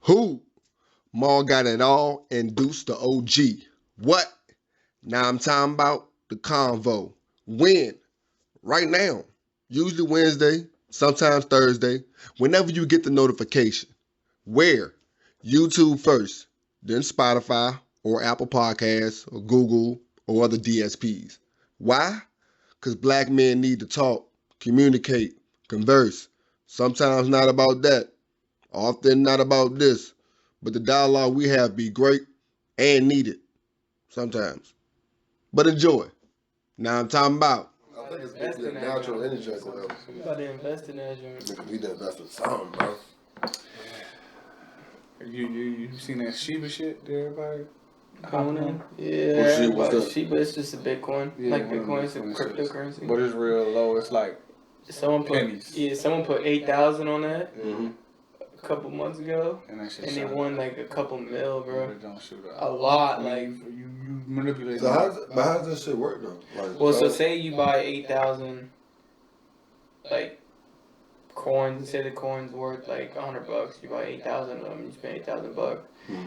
Who? Maul got it all and Deuce the OG. What? Now I'm talking about the convo. When? Right now. Usually Wednesday, sometimes Thursday, whenever you get the notification. Where? YouTube first, then Spotify or Apple Podcasts or Google or other DSPs. Why? Because black men need to talk, communicate, converse. Sometimes not about that, often not about this, but the dialogue we have be great and needed sometimes. But enjoy. Now I'm talking about. I think it's good to be a natural energy. You about to invest in that joint. Nigga, we done invest in something, bro. You seen that Shiba shit that everybody? Owning? Yeah, What's that? Shiba is just a Bitcoin. Yeah, like Bitcoin is a cryptocurrency. But it's real low. It's like someone put 8,000 on that a couple months ago, and they won like a couple mil, bro. It don't shoot up. A lot, like you manipulate. So how does this shit work though? Like, well, so say you buy 8,000 like coins. Say the coin's worth like $100. You buy 8,000 of them. You spend $8,000.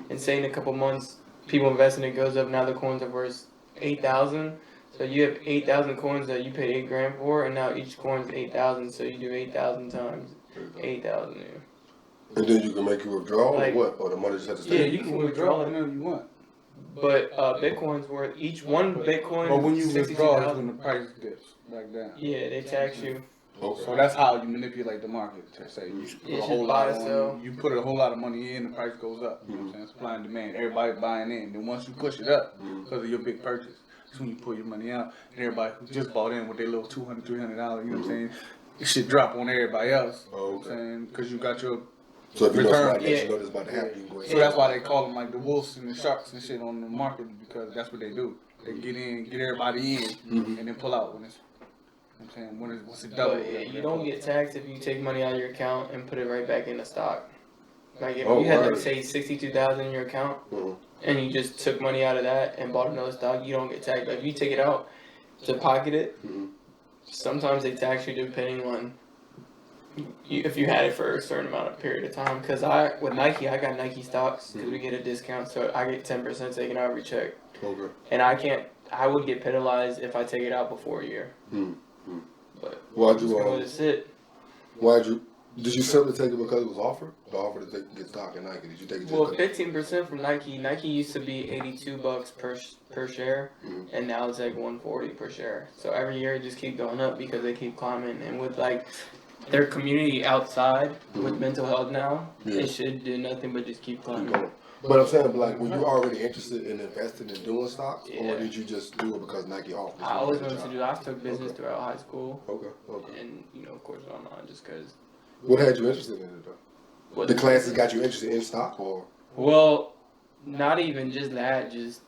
And say in a couple months, people invest in it, goes up. Now the coins are worth 8,000. So you have 8,000 coins that you paid $8,000 for, and now each coin's 8,000. So you do 8,000 times 8,000. Yeah. And then you can make your withdrawal like, or what? Or the money just has to stay? Yeah, you can withdraw it whenever you want. But Bitcoin's worth each one Bitcoin. But when you withdraw, it's 62,000. when the price dips back down. Yeah, they tax you. Okay. So that's how you manipulate the market. To say you put a whole lot on, you put a whole lot of money in, the price goes up. You know what I'm saying? Supply and demand. Everybody buying in. Then once you push it up because of your big purchase, that's when you pull your money out. And everybody who just bought in with their little $200, $300, you know what I'm saying? It should drop on everybody else. You know what I'm saying? Because you got your so if you know return. somebody you know this about to happen, you can go ahead. So that's why they call them like the wolves and the sharks and shit on the market, because that's what they do. They get in, get everybody in, and then pull out when it's. I'm saying once it double. But, yeah, you don't get taxed if you take money out of your account and put it right back in the stock. Like if you had like say 62,000 in your account and you just took money out of that and bought another stock, you don't get taxed. But if you take it out to pocket it, sometimes they tax you depending on if you had it for a certain amount of period of time. Because with Nike, I got Nike stocks because we get a discount, so I get 10% taken out every check. Okay. And I would get penalized if I take it out before a year. But Why'd you did you simply take it because it was offered? The offer to get stock in Nike. Did you take it? Well, 15% from Nike. Nike used to be $82 per share, and now it's like $140 per share. So every year it just keep going up because they keep climbing. And with like their community outside with mental health now, it should do nothing but just keep climbing. But I'm saying, like, were you already interested in investing and doing stocks, or did you just do it because Nike offered? I always wanted to do. I took business throughout high school. Okay. And of course, online just because. What had you interested in it though? The classes got you interested in stock, or? Well, not even just that. Just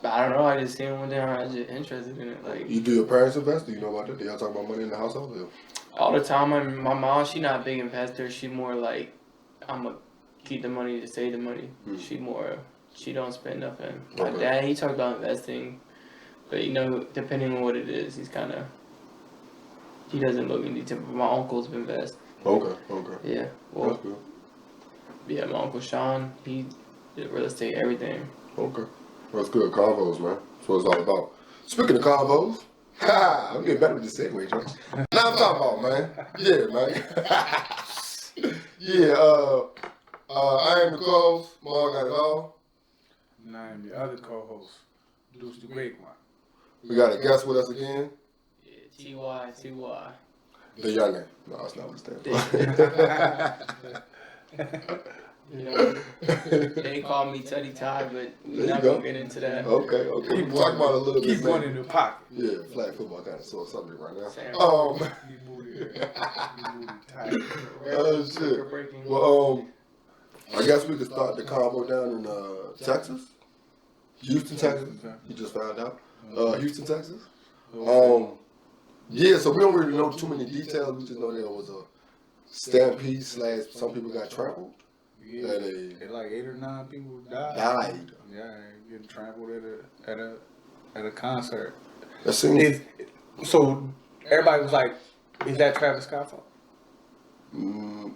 I don't know. I just seen one day. I was just interested in it. Like, you do your parents invest? Do you know about that? Do y'all talk about money in the household? Yeah. All the time. My mom, she not a big investor. She more like, I'm a keep the money to save the money. She don't spend nothing. My dad, he talked about investing, but depending on what it is, he doesn't look in detail. But my uncles invest. Okay. Yeah. Well, that's good. Yeah, my uncle Sean, he did real estate, everything. Okay. That's good. Convos, man. That's what it's all about. Speaking of convos, I'm getting better with this segue, Joe. Now I'm talking about, man. Yeah, man. I am the co-host. Maul got it all. And I am the other co-host, Deuce the Great One. We got a guest with us again. Yeah, Ty. The youngin'. No, that's not what it stands for. They call me TuddyTy, but we're not going to get into that. Okay. We'll talk about it a little bit. Keep one in the pocket. Yeah, flag football kind of sore subject right now. Shit. Well, I guess we could start the convo down in Texas. Houston, Texas. You just found out. Houston, Texas. Yeah, so we don't really know too many details. We just know there was a stampede / some people got trampled. Yeah, like 8 or 9 people died. Yeah, getting trampled at a concert. That seems. So everybody was like, "Is that Travis Scott's fault?"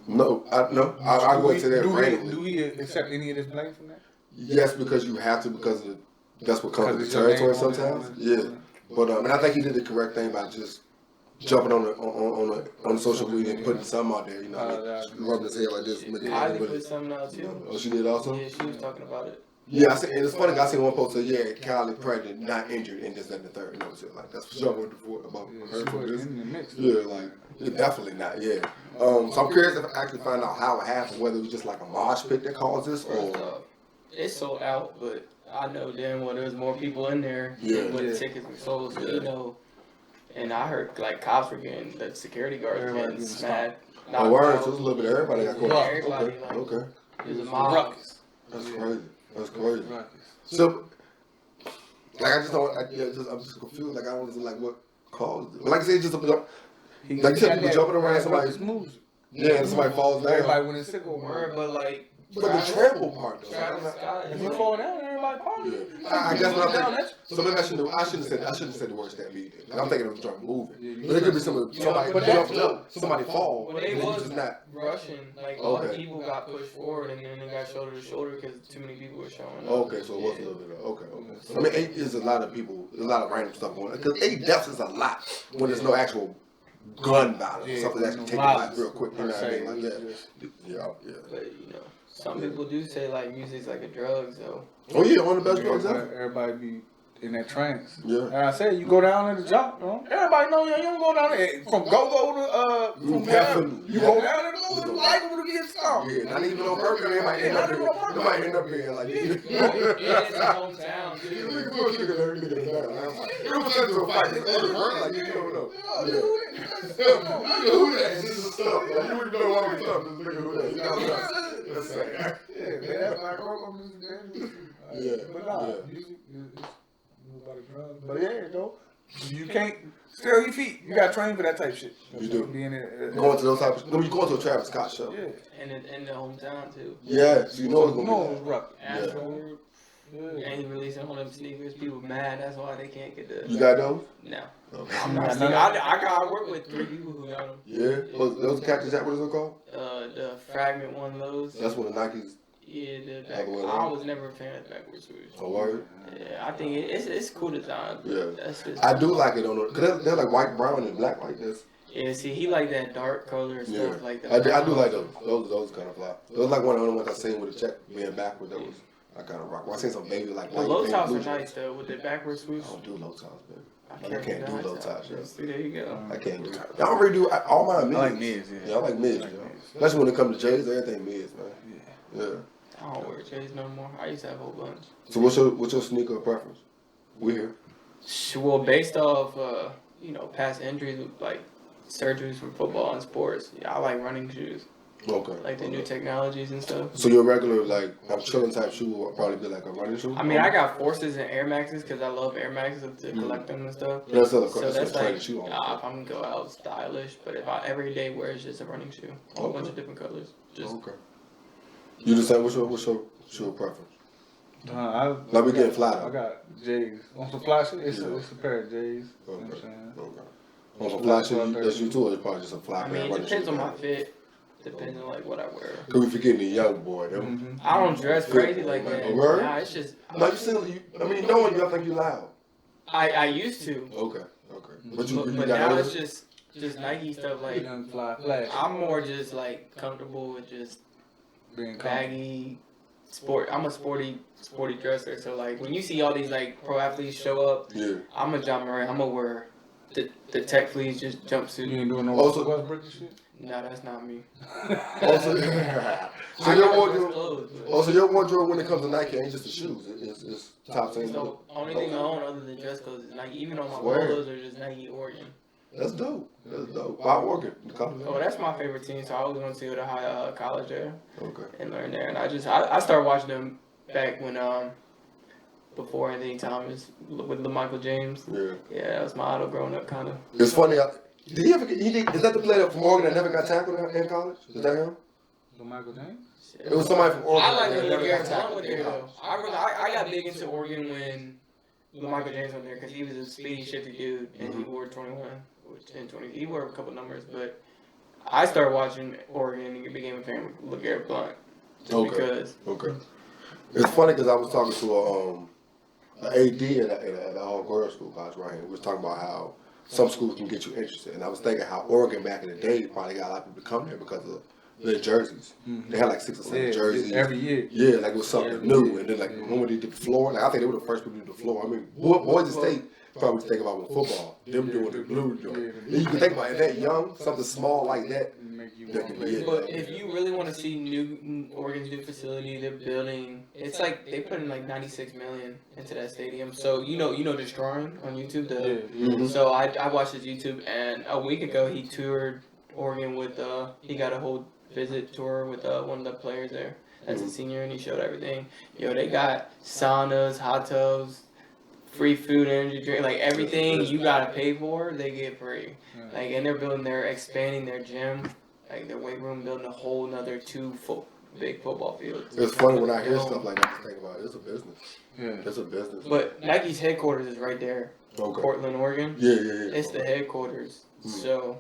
No, I go into that randomly. Do we accept any of this blame from that? Yes, because you have to, because that's what comes with the territory sometimes. Yeah, but and I think he did the correct thing by just jumping on social media and putting something out there. You know, rubbing his head like this. Kylie put something out too. Oh, she did also. Yeah, she was talking about it. Yeah, and it's funny. I seen one post that Kylie pregnant, not injured, and this, that, and the third. You know, shit like that's for sure about her for this. Yeah, like definitely not. Yeah. So I'm curious if I actually find out how it happened, whether it was just like a mosh pit that caused this, or it's sold out. But I know damn well there's more people in there than what the tickets were sold. So you know, and I heard like cops were getting the security guards getting smacked. Oh, word. So it's a little bit of everybody got caught. Everybody, Okay. It was a mob. That's crazy. That's crazy. So, like, I'm just confused. Like, I don't know, like, what caused it. But like I said, just like you said, people jumping around, somebody moves. Yeah, and somebody falls down. Everybody went in sickle word, but like. But the trample part, though. If you fall down, everybody party. Yeah. I guess what I'm thinking. So maybe I shouldn't have said the word stampede. Like, I'm thinking it was start moving. But it could be somebody jump, somebody fall. But they was just not rushing. Like a lot of people got pushed forward and then they got shoulder to shoulder because too many people were showing up. Okay, so it was a little bit of okay. I mean, 8 is a lot of people. There's a lot of random stuff going on. Because 8 deaths is a lot when there's no actual gun battle. Something that can take your life real quick. You know what I mean? Like that. Yeah. But you know. Some people do say like music's like a drug, so. Oh yeah, one of the best drugs ever. Everybody be in that trance. Yeah. And I said, you go down in the job, you know? Everybody know you don't go down there from go to from definitely. You go down and go to the light over to get stomped. Yeah, not even on purpose. Everybody end up being like. Yeah, it's a hometown. You look at bullshit and everything down. It was such a fight. It's other work like you don't know. Who that? This is stuff. You wouldn't know all the stuff. This nigga who that? That's sad. Yeah, man, that's like rock music. Yeah. But nah, music is nobody drugs. But yeah, though, you can't still your feet. You gotta train for that type shit. You do. Being in going to those types. You going to a Travis Scott show. Yeah. And in the hometown too. Yeah, so you know it's gonna be rough. AstroWorld. Yeah. And he releasing all them sneakers. People mad. That's why they can't get the. You got those? No. Okay. I'm not. I work with 3 people who got them. Yeah. Those catches. Is that what it's called? The fragment one of those. That's one of the Nikes. Yeah, the back. I was never a fan of the backwards swoosh. Oh, word? Yeah, I think it's cool design. Yeah. That's just I do like it on the, cause they're like white, brown, and black like this. Yeah, see, he like that dark color and stuff like that. I do like those. Those kind of fly. Those like one of the only ones I seen with the check being backwards. That was I kind of rock. Well, I seen some baby like. Well, low tops are nice though with the backwards swoosh. I don't do low tops, baby. I can't do low tops. See, there you go. I can't do. I don't really do all mine mids. I like mids. Yeah, I like mids. Especially when it comes to J's, everything mids, man. Yeah. I don't wear J's no more. I used to have a whole bunch. So what's your sneaker preference? We here. Well, based off past injuries like surgeries from football and sports, I like running shoes. Okay. Like the new technologies and stuff. So your regular like chilling type shoe will probably be like a running shoe. I mean, I got Forces and Air Maxes because I love Air Maxes to collect them and stuff. That's so that's like shoe if I'm gonna go out stylish, but if I everyday wear is just a running shoe, a whole bunch of different colors. Just okay. You decide what's your shoe preference? Now we getting fly. I got J's. On some fly shit, it's a pair of J's. Okay. You know what I'm saying? Okay. On some fly shit, that's you too, or it's probably just a fly pair. I mean, it depends on my fit. Depends on like what I wear. Cause we forgetting the young boy, though. I don't dress crazy like that. Nah, it's just. No, I mean, no one think you loud. I used to. Okay. But now it's just Nike stuff like. Fly. I'm more just like comfortable with just being baggy sport. I'm a sporty dresser. So like when you see all these like pro athletes show up, I'm a John Moran. I'm gonna wear the tech fleece just jumpsuit. You ain't doing no Westbrook shit. No, that's not me. So your wardrobe when it comes to Nike ain't just the shoes. It's top things. So only thing I own other than dress clothes is Nike. Even on my polos are just Nike Oregon. That's dope. Why Oregon? Oh, that's my favorite team. So I was going to go to high college there. Okay. And learn there. And I started watching them back when before Anthony Thomas with Michael James. Yeah, that was my idol growing up, kind of. It's funny. Did he ever is that the player from Oregon that never got tackled in college? Is that him? Michael James? It was somebody from Oregon. I like when Garrett Town went there, though. I got big into Oregon when Michael James went there because he was a speedy, shifty dude, and he wore 21 and 20. He wore a couple numbers, but I started watching Oregon and became a fan of LeGarrette Blount. Because it's funny because I was talking to an AD at all girls school college right here. We was talking about how some schools can get you interested, and I was thinking how Oregon back in the day probably got a lot of people to come there because of their jerseys. They had like 6 or 7 jerseys every year. Yeah, like it was something new. And then like when they did the floor, like I think they were the first people to do the floor. I mean, Boise State probably think about with football, them doing the blue joint. You can think about it that young, something small like that. That can be it. But if you really want to see Oregon's new facility, they're building. It's like they put in like $96 million into that stadium. So you know, Destroying on YouTube. So I watched his YouTube, and a week ago he toured Oregon with he got a whole visit tour with one of the players there. That's a senior, and he showed everything. Yo, they got saunas, hot tubs, free food, energy drink, like everything you gotta pay for, they get free. Like, and they're expanding their gym. Like their weight room, building a whole another 2 big football fields. It's funny when I hear stuff like that. I think about it. It's a business. It's a business. But Nike's headquarters is right there, Portland, Oregon. Yeah. It's the headquarters. So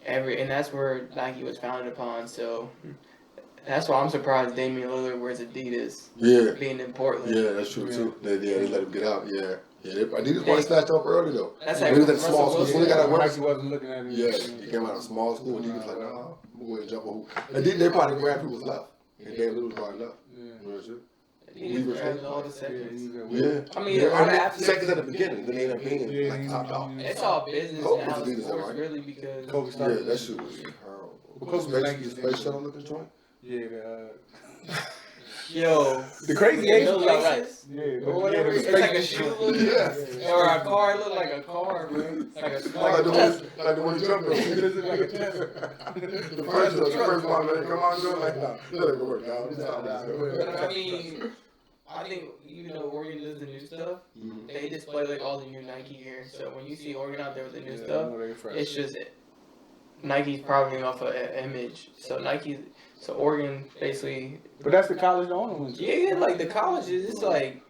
and that's where Nike was founded upon. So that's why I'm surprised Damian Lillard wears Adidas. Being in Portland. Yeah, that's true too. They let him get out. Yeah. Adidas wanted to snatch up early though. That's like when he was at small school. When he got out of work, he wasn't looking at him. Yeah, he came out of small school and he was like, nah, I'm going to jump on. And they probably grabbed who was left. And Damian Lillard probably left. He grabbed all the seconds. I mean, seconds at the beginning, then they ended up being like top dog. It's all business now. Sports really because Kobe started. Yeah, that shit was terrible. Kobe's space shuttle looking joint. Yeah. Yo, the crazy age was like or whatever. It's like a shoe or a car. It looked like a car, man. Like the one you jumped on. The first one that come on doing like that. That ain't gonna work out. I mean, I think even though Oregon does the new stuff, they display like all the new Nike gear. So when you see Oregon out there with the new stuff, it's just Nike's profiting off of an image. So Oregon basically. But that's the college the owner went to. Yeah, like the colleges, it's like.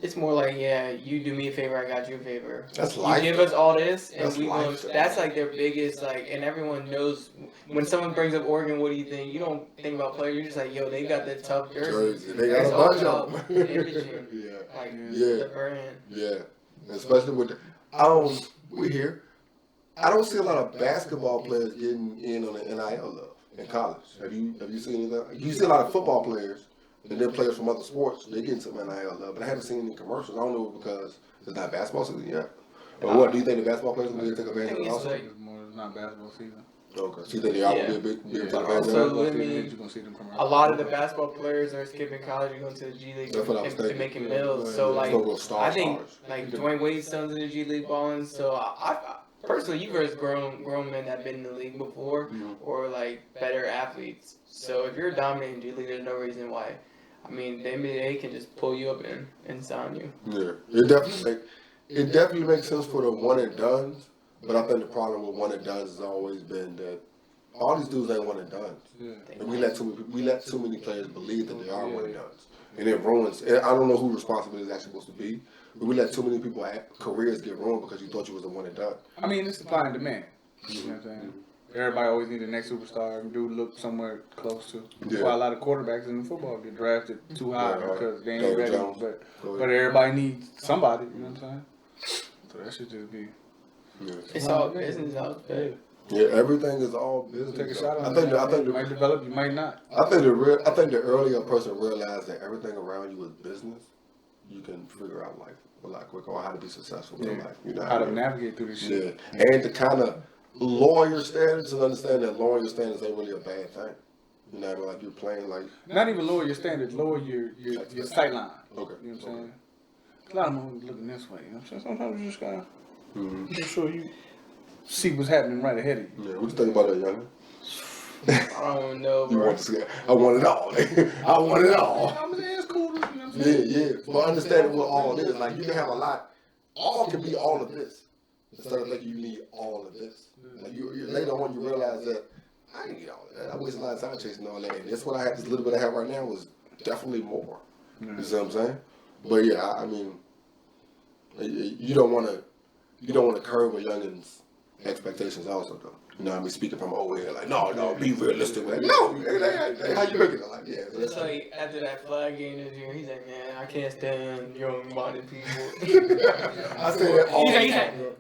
It's more like, you do me a favor, I got you a favor. That's life. You give us all this, and we will. That's like their biggest, like, and everyone knows when someone brings up Oregon, what do you think? You don't think about players. You're just like, yo, they got that tough jersey. They got a bunch of them. The brand. Yeah, especially with we here. I don't see a lot of basketball players getting in on the NIL love in college. Have you seen that? You see a lot of football players. And then players from other sports, they getting some NIL love, but I haven't seen any commercials. I don't know because it's not basketball season yet. But what do you think the basketball players will take advantage of it also? It's not basketball season. Okay, so you think they all will be a big also, a lot of the basketball players are skipping college and going to the G League and making bills. So like, I think like Dwayne Wade's sons in the G League balling. So I personally, you guys grown men that have been in the league before, or like better athletes. So if you're dominating G League, there's no reason why. I mean, the NBA can just pull you up and sign you. Yeah, it definitely makes sense for the one and dones. But I think the problem with one and dones has always been that all these dudes ain't one and dones. And we let too many players believe that they are one and dones, and it ruins. I don't know who responsibility is actually supposed to be, but we let too many people careers get ruined because you thought you was a one and done. I mean, it's supply and demand. You know what I'm saying? Everybody always needs the next superstar. Dude look somewhere close to. That's why a lot of quarterbacks in the football get drafted too high because they ain't ready. But everybody needs somebody. You know what I'm saying? So that should just be. It's all business out there. Yeah, everything is all business. Take a shot on it. I think you might develop. You might not. I think the earlier a person realized that everything around you is business, you can figure out life a lot quicker or how to be successful in life. You know how to navigate through this shit. Yeah, and to kind of lower your standards and understand that lowering your standards ain't really a bad thing. You know, like you're playing like not even lower your standards, lower your sight line. Okay. You know what I'm saying? A lot of them looking this way. You know what I'm saying? Sometimes you just gotta make sure you see what's happening right ahead of you. Yeah. What you think about that, young? I don't know, bro. You want to see it? I want it all. I want it all. I'm saying it's cool. You know what I'm saying? Yeah. But understanding what all it is, like you can have a lot. All can be all of this. Instead of thinking you need all of this. Like you later on you realize that I didn't need all of that. I wasted a lot of time chasing all that. And that's what I have. This little bit I have right now was definitely more. You see what I'm saying? But yeah, I mean, you don't want to curve a youngin's expectations also though. You know what I mean? Speaking from old head, like, no, be realistic with it. No, they, how you making it? Like, yeah. It's like after that flag game this year, he's like, man, I can't stand young-minded people. I say that all the time.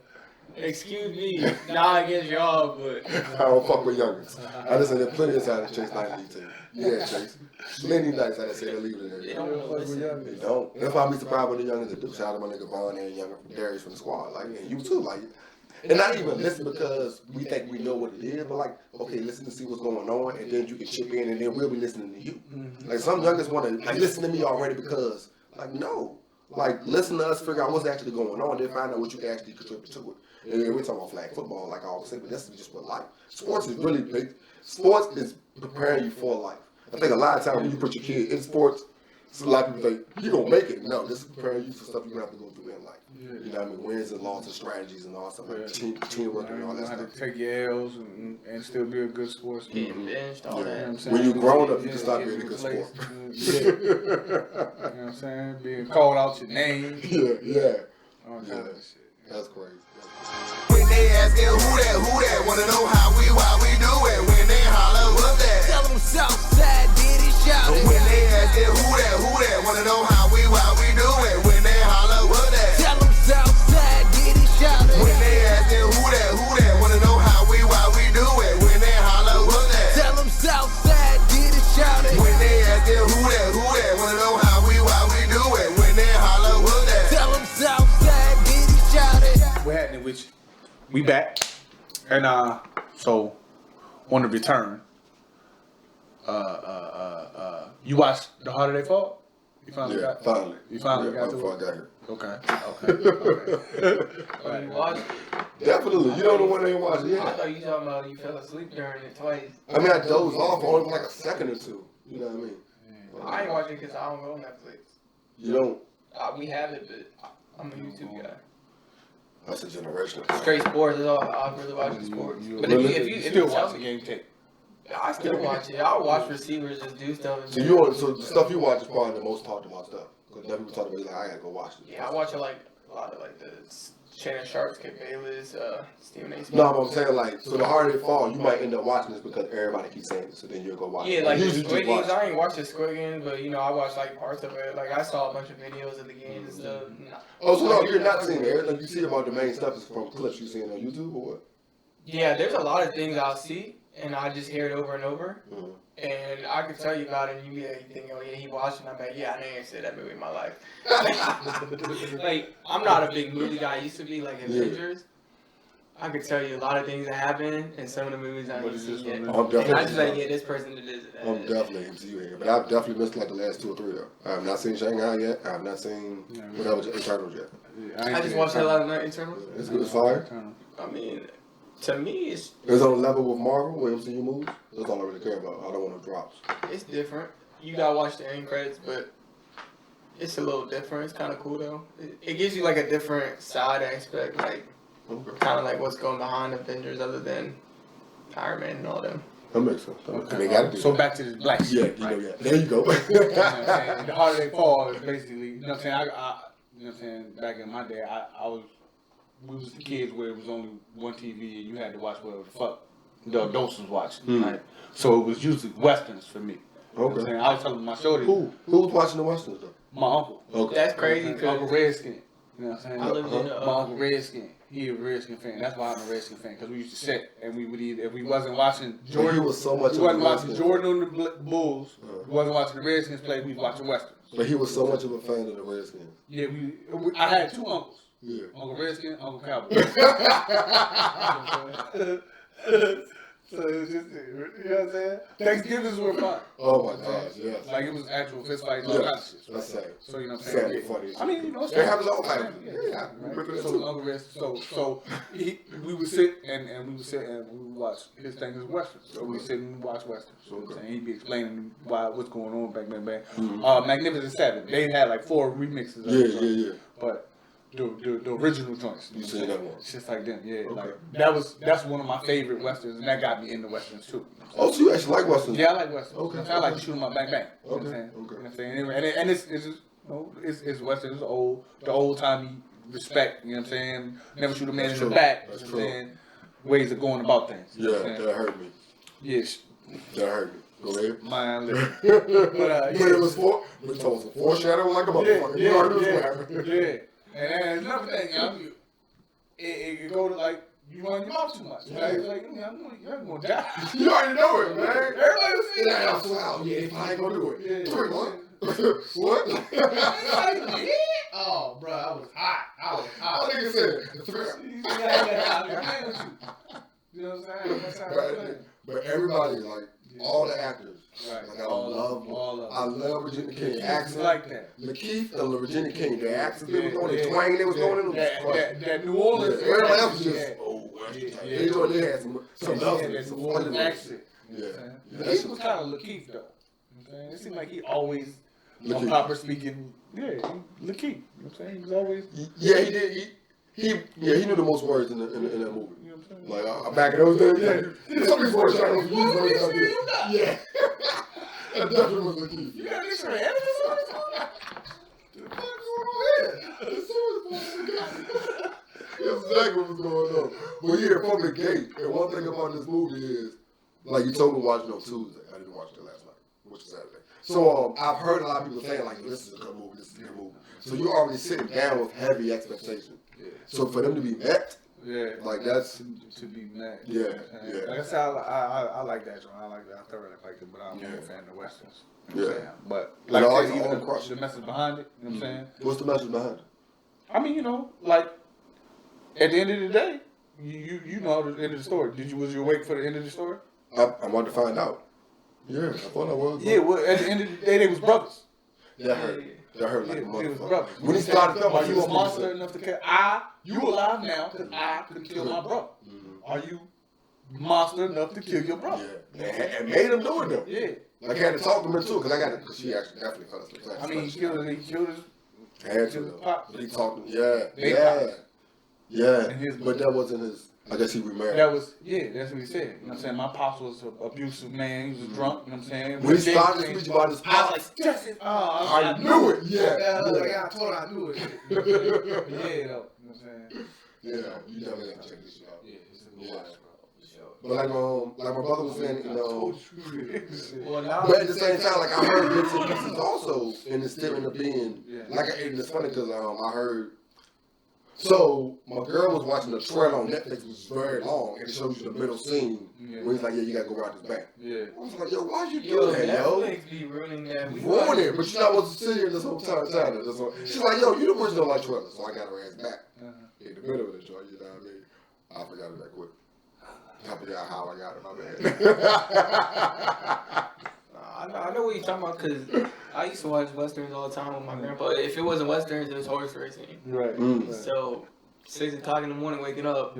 Excuse me, not against y'all, but I don't fuck with youngins. I just said there's plenty of times Chase Knight leave team. Yeah, Chase. Many nights I say they leave it in there. they don't want to listen. They don't. That's why I be surprised when the youngins do. Shout out to my nigga Vaughn and Younger from Darius from the squad. Like, and you too. Like, and not even listen because we think we know what it is, but like, okay, listen to see what's going on, and then you can chip in, and then we'll be listening to you. Like, some youngins want to like listen to me already because, like, no. Like, listen to us, figure out what's actually going on, then find out what you can actually contribute to it. And we're talking about flag football, like I always say, but that's just what life. Sports is really big. Sports is preparing you for life. I think a lot of times when you put your kid in sports, a lot of people think, you're going to make it. No, this is preparing you for stuff you're going to have to go through in life. You know what I mean? Wins and losses, strategies, and all stuff like teamwork and all that stuff. How to take your L's and still be a good sportsman. Getting benched, all that. When you're grown up, you can start being a good sport. You know what I'm saying? Being called out your name. Yeah. All kinds of shit. That's crazy. When they ask who that, wanna know how we do it. When they holler, what's that? Tell them Southside did it, shout it. When they ask who that, wanna know how we do it. When they holler, what's that? Tell them Southside did it, shout it. When they ask who that, wanna know how we do it. When they holler, what's that? Tell them Southside did it, shout it. When they ask who that, wanna know how we do it. When they holler, what's that? Tell them Southside did it, shout it. What happening with you? We back, and so on the return, you watched The Harder They Fall? You finally got it? Finally. You finally got to before it? I got here. Okay. You watched it. Definitely. You know the one they watched, I yeah. thought you talking about you fell asleep during it twice. I mean, I dozed off for only like a second or two. You know what I mean? I ain't watching it because I don't go on Netflix. You don't. We have it, but I'm a YouTube guy. That's a generational. Straight sports is all I really watch is sports. But if you still tell watch the me, game tape. I still watch it. I'll watch receivers just do stuff. So the stuff you watch is probably the most talked about stuff. Because people talk about it like, I gotta go watch it. Yeah, I watch it like a lot of like the Shannon Sharps, Kip Bayless, Stephen A. Smith. No, but I'm saying like, so the harder they fall, you might end up watching this because everybody keeps saying it. So then you'll go watch it. Yeah, like the usually Squid just Games. watch I ain't watched the Squid Games, but I watched like parts of it. Like I saw a bunch of videos of the games and stuff. Oh, so no, you're not seeing everything you see about the main stuff is from clips you seen on YouTube or what? Yeah, there's a lot of things I'll see, and I just hear it over and over. Mm-hmm. And I can tell you about it, and you think, oh yeah, he watched it. I'm like, yeah, I ain't seen that movie in my life. Like, I'm not a big movie guy. I used to be like Avengers. I could tell you a lot of things that happen in some of the movies I ain't seen yet. And I just like, yeah, this person did this. I'm definitely MCU here, but I've definitely missed like the last 2 or 3 though. I have not seen Shanghai yet. I have not seen whatever Eternals yet. I just watched that last night, Eternals. It's good as fire. I mean, to me, it's on a level with Marvel, with MCU movies. That's all I really care about. I don't want no drops. it's different. You gotta watch the end credits, but it's a little different. It's kind of cool though. It gives you like a different side aspect, like kind of like what's going behind Avengers, other than Iron Man and all them. That makes sense. Okay. They gotta do So that. back to the black Yeah, shit, you right? know, yeah. There you go. You know what I'm saying? The Harder They Fall is basically, you know what I'm saying? You know what I'm saying? Back in my day, we was the kids where it was only one TV and you had to watch whatever the fuck the adults was watching, right? So it was usually westerns for me. You know what I'm saying? I was telling my shorty. Who was watching the westerns though? My uncle. Okay. That's crazy. Uncle Redskin. You know what I'm saying? I lived in My Uncle Redskin. He a Redskin fan. That's why I'm a Redskin fan. Because we used to sit and we would either, if we wasn't watching Jordan, He was so much we of a wasn't watching Redskin. Jordan on the Bulls, we wasn't watching the Redskins play, we was watching Westerns. But he was so much of a fan of the Redskins. Yeah, I had 2 uncles. Yeah. Uncle Redskin, Uncle Cowboy. So it was just, you know what I'm saying? Thanksgivings were fun. Oh my gosh, yes. Like it was actual fist fights, all kinds of shit. That's sad. So you know what I'm Sad saying? and funny. I mean, you know, It happens all the time. Yeah. We remember that So too. Uncle Redskin, we would sit and we would watch his thing is westerns. So we sit and watch westerns. So I'm saying he'd be explaining what's going on back then. Magnificent Seven. They had like 4 remixes. Yeah. But the original joints. You seen that one? Just like them, yeah. Okay. Like that's one of my favorite westerns, and that got me into westerns too. Oh, so you actually like westerns? Yeah, I like westerns. Okay. I like to shoot them up, bang bang. You know what I'm Okay. saying? Okay. You know what I'm saying? And it's just, it's westerns. It's the old timey respect. You know what I'm saying? Never shoot a man That's in the true. back. That's You know what I'm true. saying? ways of going about things. Yeah, that hurt me. Yes. That hurt me. Go ahead. Man, But it was foreshadowing like a motherfucker. You already knew what happened. Yeah. And another thing, it could go to like, you run your mouth too much. Right? It's like, you're going to die. You already know it, man. Everybody was saying that. Yeah, I ain't going to do it. Yeah. 3, what? What? Oh, bro, I was hot. What nigga said? 3. You know what I'm saying? That's how I play. But everybody, like, all the actors, Right. like, I love them. I love Regina King. Accent. Like that. Lakeith and Regina King, their accents they was going, the twang they was going in. That New Orleans. Everybody else was just, they thought they had some else. New Orleans accent. Yeah. He was kind of Lakeith, though. It seemed like he always, on proper speaking, Lakeith. You know what I'm saying? He was always. Yeah, he did. He knew the most words in that movie. Like, back in those days, some of these words I don't use. Yeah. That definitely was the key. You got this right. What the fuck going on here? That's exactly what was going on. But yeah, from the gate, and one thing about this movie is, like, you told me to watch it on Tuesday. I didn't watch it last night, which is Saturday. So I've heard a lot of people saying, like, this is a good movie, this is a good movie. So you're already sitting down with heavy expectations. Yeah. So for them to be met, like that's to be met. Yeah. Like I said, I like that joint. I like that. I thoroughly like it, but I'm more a fan of the westerns. You know what I'm saying? But like I said, even the message behind it. You know what I'm saying? What's the message behind it? I mean, like at the end of the day, you know the end of the story. Was you awake for the end of the story? I wanted to find out. Yeah, I thought I was. Yeah, well, at the end of the day, they was brothers. That hurt. That hurt like a motherfucker. When he started talking about, are you a monster enough to kill? You alive now because I could kill my brother. Are you monster enough to kill your brother? Yeah, and made him do it though. Yeah. Like I had to talk to him too, because she actually definitely fell asleep. I mean, he killed his had to though. But he talked, yeah. But that wasn't his. I guess he remarried. That's what he said. You know what I'm saying? My pops was an abusive man. He was drunk. You know what I'm saying? When he started to speak about his pops, I was like, that's it. I knew it. I told her I knew it. Yeah, though. You know what I'm saying? Yeah, you definitely have to check this shit out. Yeah, it's a good watch, bro. But like my brother was saying, Well, but at the same time, like I heard bits and pieces also in the statement of being, like, and it's funny because I heard. So my girl was watching the trailer on Netflix, which is very long, and it shows you the middle scene where he's like, you gotta go rob this bank. Yeah. I was like, yo, why'd you do that, yo? Netflix be ruining that. Ruin it, but you're not supposed to sit here this whole time. She's like, yo, you the person don't like trailers, so I got her ass back in the middle of the show. You know what I mean? I forgot it that quick. I forgot how I got it. My bad. I know what you're talking about because I used to watch westerns all the time with my grandpa. If it wasn't westerns, it was horse racing. Right. So 6 o'clock in the morning, waking up,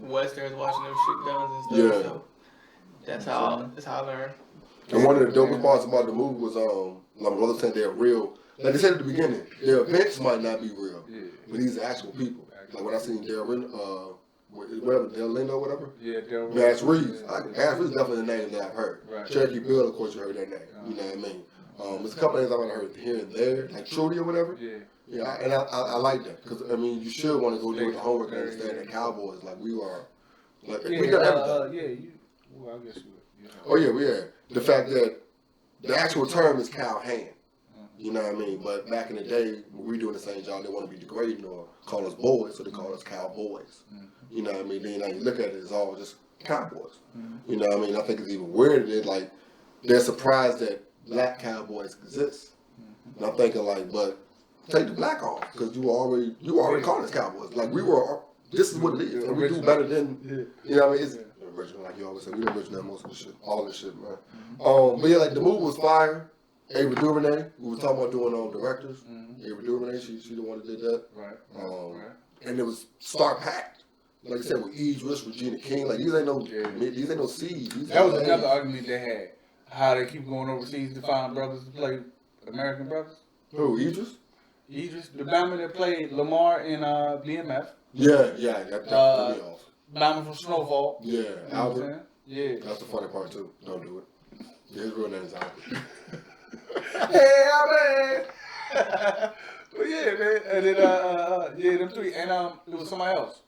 westerns, watching them shoot guns and stuff. Yeah. So that's how I learned. And one of the dopest parts about the movie was like my brother said they're real. Like they said at the beginning, their events might not be real, but these are actual people. Like when I seen whatever, Del Lindo, whatever. Yeah, Del Lindo. Bass Reeves. Bass Reeves is definitely the name that I've heard. Right. Cherokee Bill, of course, you heard that name. You know what I mean? There's a couple names I've heard here and there, like Trudy or whatever. Yeah, and I like that because I mean you should want to go do the homework and understand that Cowboys like we are, like we done everything. Well, I guess you would. Oh yeah. The fact that the actual term is cow hand. You know what I mean? But back in the day, when we doing the same job, they want to be degrading or call us boys, so they call us cowboys. You know what I mean? Then you look at it, it's all just cowboys. You know what I mean? I think it's even weirder that like they're surprised that black cowboys exist. And I'm thinking like, but take the black off because you already call us cowboys. Like we were. This is what it is, and we do better than you know what I mean? It's original, like you always say. We the original most of the shit, all this shit, man. But yeah, like the movie was fire. Ava DuVernay, we were talking about doing directors. Ava DuVernay, she the one that did that. Right. And it was star packed. Like I said, with Idris, Regina King, like these ain't no seeds. That was another argument they had. How they keep going overseas to find brothers to play American brothers. Who, Idris? Idris, the Bama that played Lamar in BMF. Yeah, that threw me off. Bama from Snowfall. Yeah, Albert. Yeah. That's the funny part too. Don't do it. Yeah, his real name is Albert. Hey, Albert! But yeah, man. And then, them three. And it was somebody else.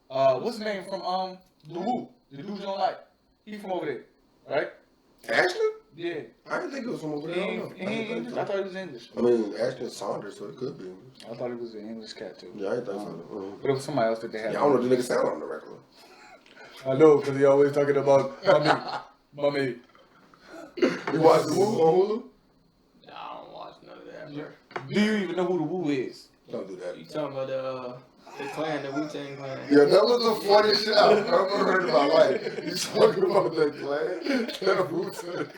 what's his name from the Woo? The dude you don't like. He from over there, right? Ashton? Yeah. I didn't think it was from over there. I don't know. I thought he was English. I mean, Ashton Saunders, so it could be English. I thought he was an English cat too. Yeah, I think so. But it was somebody else that they had. Yeah, I don't know what the nigga sound on the regular. I know, because he always talking about mommy. You watch the Woo on Hulu? Nah, I don't watch none of that, bro. Do you even know who the Woo is? Don't do that. You talking about the clan, the Wu-Tang clan? Yeah, that was the funniest shit I've ever heard in my life. You talking about that clan? That Wu-Tang.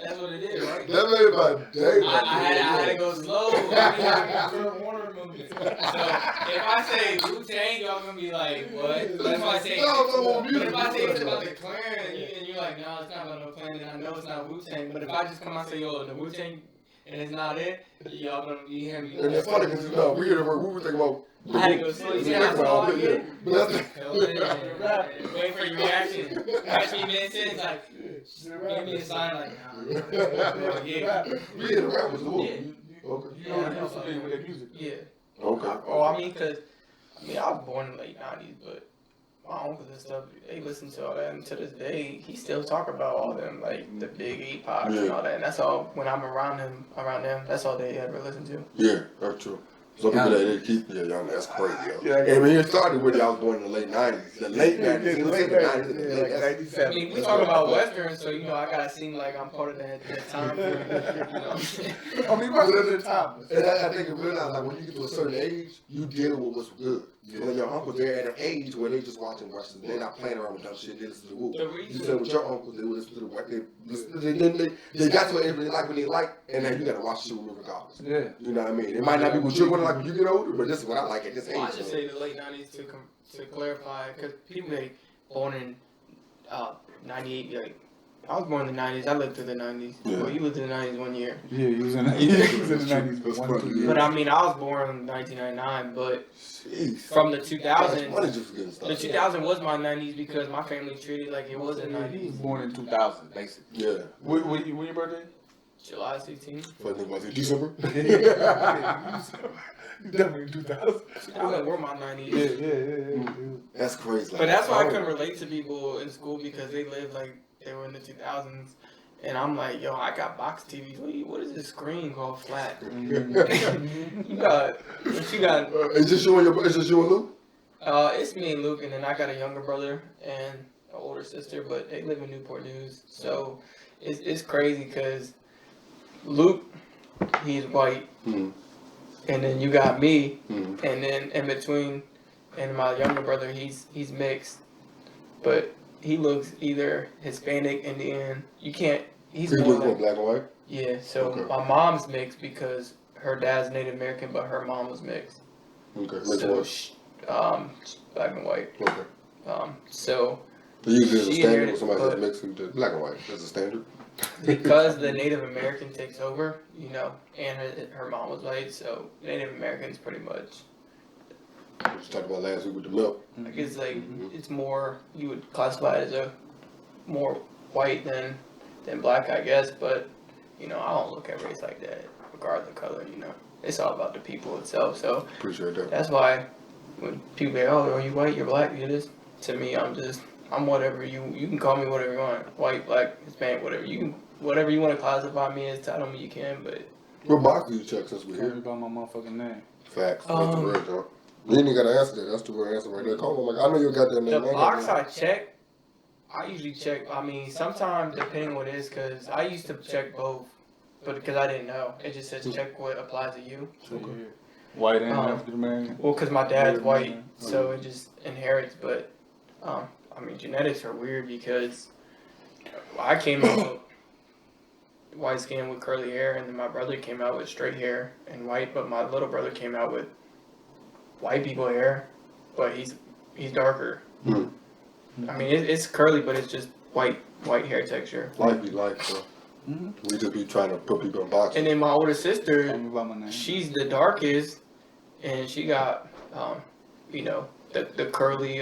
That's what it is, right? That made my day. I had to go slow. I mean, like, Warner movie. So if I say Wu-Tang, y'all gonna be like, what? But if I say it's about the clan, and you're like, no, it's not about no clan, then I know it's not Wu-Tang. But if I just come out and say, yo, the Wu-Tang, and it's not it, y'all gonna be hear me. And it's funny because you know we hear the word Wu think about. I had to go slow. You see how slow I get? But that's Wait for your reaction. Actually, mid-sentence, like, give me a sign, like, nah. Yeah. we hear the rap was the Wu. Yeah. Okay. You know the music thing with their music. Yeah. Okay. Oh, I mean, I was born in the late 90s, but my uncles and stuff, they listen to all that, and to this day, he still talk about all them, like, the big 8 pops and all that, and that's all, when I'm around them, that's all they ever listen to. Yeah, that's true. Some people they keep young. That's crazy. Yo. And when you started with, I was born in the late 90s. The late 90s. The late 90s. Like 97. I mean, we talk about Western, so, you know, I gotta seem like I'm part of that time period, you know what I'm saying? I mean, most of the time. And I think you realize, like, when you get to a certain age, you deal with what's good. Yeah. When your uncles, they're at an age where they just watching Western. They're not playing around with dumb shit. They listen to Woo. You said with your uncles, they would listen to the what they got to what they like when they like, and then you got to watch shit with them regardless. Yeah. You know what I mean? It might not be what you're going to like when you get older, but this is what I like at this age. Well, I should say the late 90s to clarify, because people they born in 98, like, I was born in the 90s. I lived through the 90s. Yeah. Well, you lived through the 90s 1 year. Yeah, he was in the 90s for 1 2 years. But I mean, I was born in 1999, but Jeez. from the 2000s, Money just getting started. the 2000 was my 90s because my family treated like it was the He was 90s. born in 2000, basically. Yeah. When your birthday? July 16th. Funny was it December? Definitely 2000. 2000 were my 90s. Yeah. That's crazy. But that's why I couldn't relate to people in school because they lived like they were in the 2000s. And I'm like, yo, I got box TVs. What is this screen called flat? you got. Is this you and Luke? It's me and Luke, and then I got a younger brother and an older sister, but they live in Newport News. So it's crazy because Luke, he's white, and then you got me, and then in between, and my younger brother, he's mixed, but he looks either Hispanic, Indian. You can't. He's He more looks like, black and white. yeah. So Okay. my mom's mixed because her dad's Native American, but her mom was mixed. Okay. So black and white. Okay. So But usually it's a she standard inherited, when somebody but- that's mixed into black and white. That's a standard. because the Native American takes over, you know, and her mom was white, so Native Americans pretty much. We just talked about last week with the milk. Like it's like it's more you would classify it as a more white than black, I guess. But you know, I don't look at race like that, regardless of color. You know, it's all about the people itself. So Appreciate that. that's why when people say, "Oh, are you white? You're black. You're this." To me, I'm whatever you can call me whatever you want. White, black, Hispanic, whatever you want to classify me as. Tell me you can, but What box do you check since we're Tell me here? about my motherfucking name. Facts. That's the real joke. You ain't even got to answer that. That's the real answer right there. Call them like, I know you got that name. the box I check, I usually check. I mean, sometimes depending what it is, because I used to check both, but because I didn't know, it just says check what applies to you. Okay. White and African American. Well, because my dad's white, so it just inherits. But I mean, genetics are weird because I came out white skin with curly hair, and then my brother came out with straight hair and white, but my little brother came out with white people hair, but he's darker. I mean, it's curly, but it's just white hair texture. Life be life, bro. We just be trying to put people in boxes. And then my older sister, Tell me about my name. she's the darkest, and she got, you know, the curly,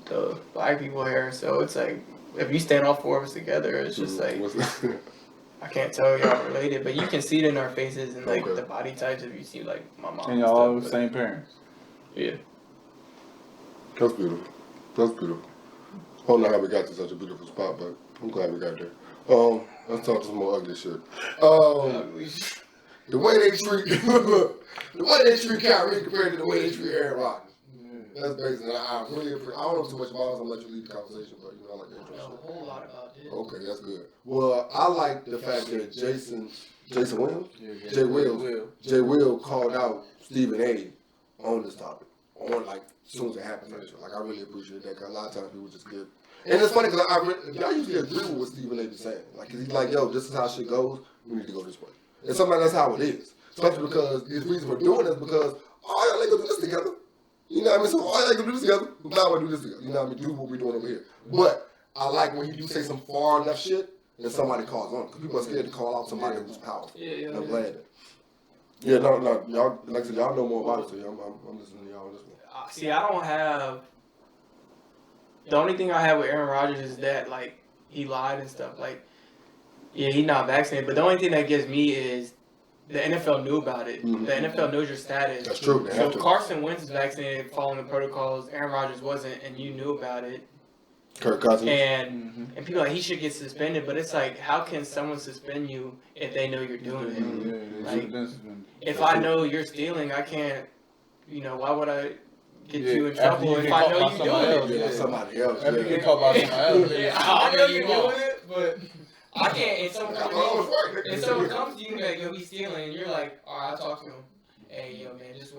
the black people hair. So it's like, if you stand all four of us together, it's just like, I can't tell y'all related, but you can see it in our faces and like Okay. the body types if you see like my mom. And y'all all and the stuff, same parents. but, yeah. That's beautiful. That's beautiful. I don't know how we got to such a beautiful spot, but I'm glad we got there. Let's talk some more ugly shit. The way they treat Kyrie compared to the way they treat Aaron Rodgers. That's basically, I don't know too much about it, so I'm going to let you lead the conversation, but I like the intro. I know a whole lot about this. Okay, that's good. Well, I like the fact that Jason Williams? Jay Will called out Stephen A. on this topic. On, like, as soon as it happened. Like, I really appreciate that, because a lot of times people just give. And it's funny, because I usually agree with what Stephen A. be saying. Like, cause he's like, yo, this is how shit goes, we need to go this way. And sometimes that's how it is. Especially because the reason we're doing this because all y'all ain't gonna do this together. You know what I mean? So all y'all ain't gonna do this together. We're not gonna do this together. You know what I mean? Do what we're doing over here. But I like when you do say some far left shit and somebody calls on. Because people are scared to call out somebody who's powerful. And I'm glad that. Yeah, no, y'all, like I said, y'all know more about it, so I'm listening to y'all on this one. See, I don't have. The only thing I have with Aaron Rodgers is that, like, he lied and stuff. Like, yeah, he's not vaccinated. But the only thing that gets me is the NFL knew about it. Mm-hmm. The NFL knows your status. That's true. So Carson Wentz is vaccinated following the protocols. Aaron Rodgers wasn't, and you knew about it. Kirk Cousins. And people are like, he should get suspended. But it's like, how can someone suspend you if they know you're doing it? Mm-hmm. Like, if I know you're stealing, I can't, why would I get you in trouble if I know you're doing it? Yeah, somebody else. After you get caught by somebody else. I know you're doing it, but I can't. If someone comes to you and like, yo, he's stealing, and you're like, all right, I'll talk to him. Hey, yo, man, just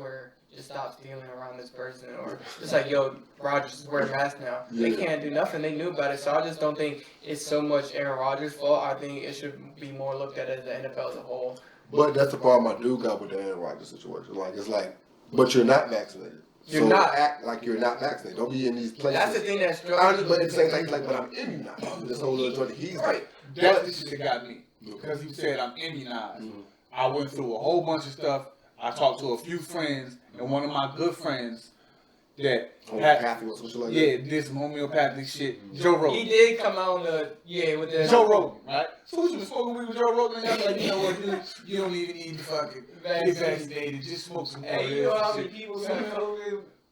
stop stealing around this person. Or just like, yo, Rodgers is wearing a mask now. Yeah. They can't do nothing. They knew about it. So I just don't think it's so much Aaron Rodgers' fault. I think it should be more looked at as the NFL as a whole. But that's the problem I do got with the Aaron Rodgers situation. Like, it's like, but you're not vaccinated. You're not. Act like you're not vaccinated. Don't be in these places. That's the thing that's struggling. But at the same time, like, but I'm immunized. This whole little joint he's right. That's the shit that got me. Because he said I'm immunized. Mm-hmm. I went through a whole bunch of stuff. I talked to a few friends, and one of my good friends that did some homeopathic shit. Joe Rogan. He did come out with the Joe Rogan, right? So we was smoking weed with Joe Rogan, and I was like, you know what, dude, you don't even need to fucking get vaccinated. Just smoke some weed. Hey, you know how many people got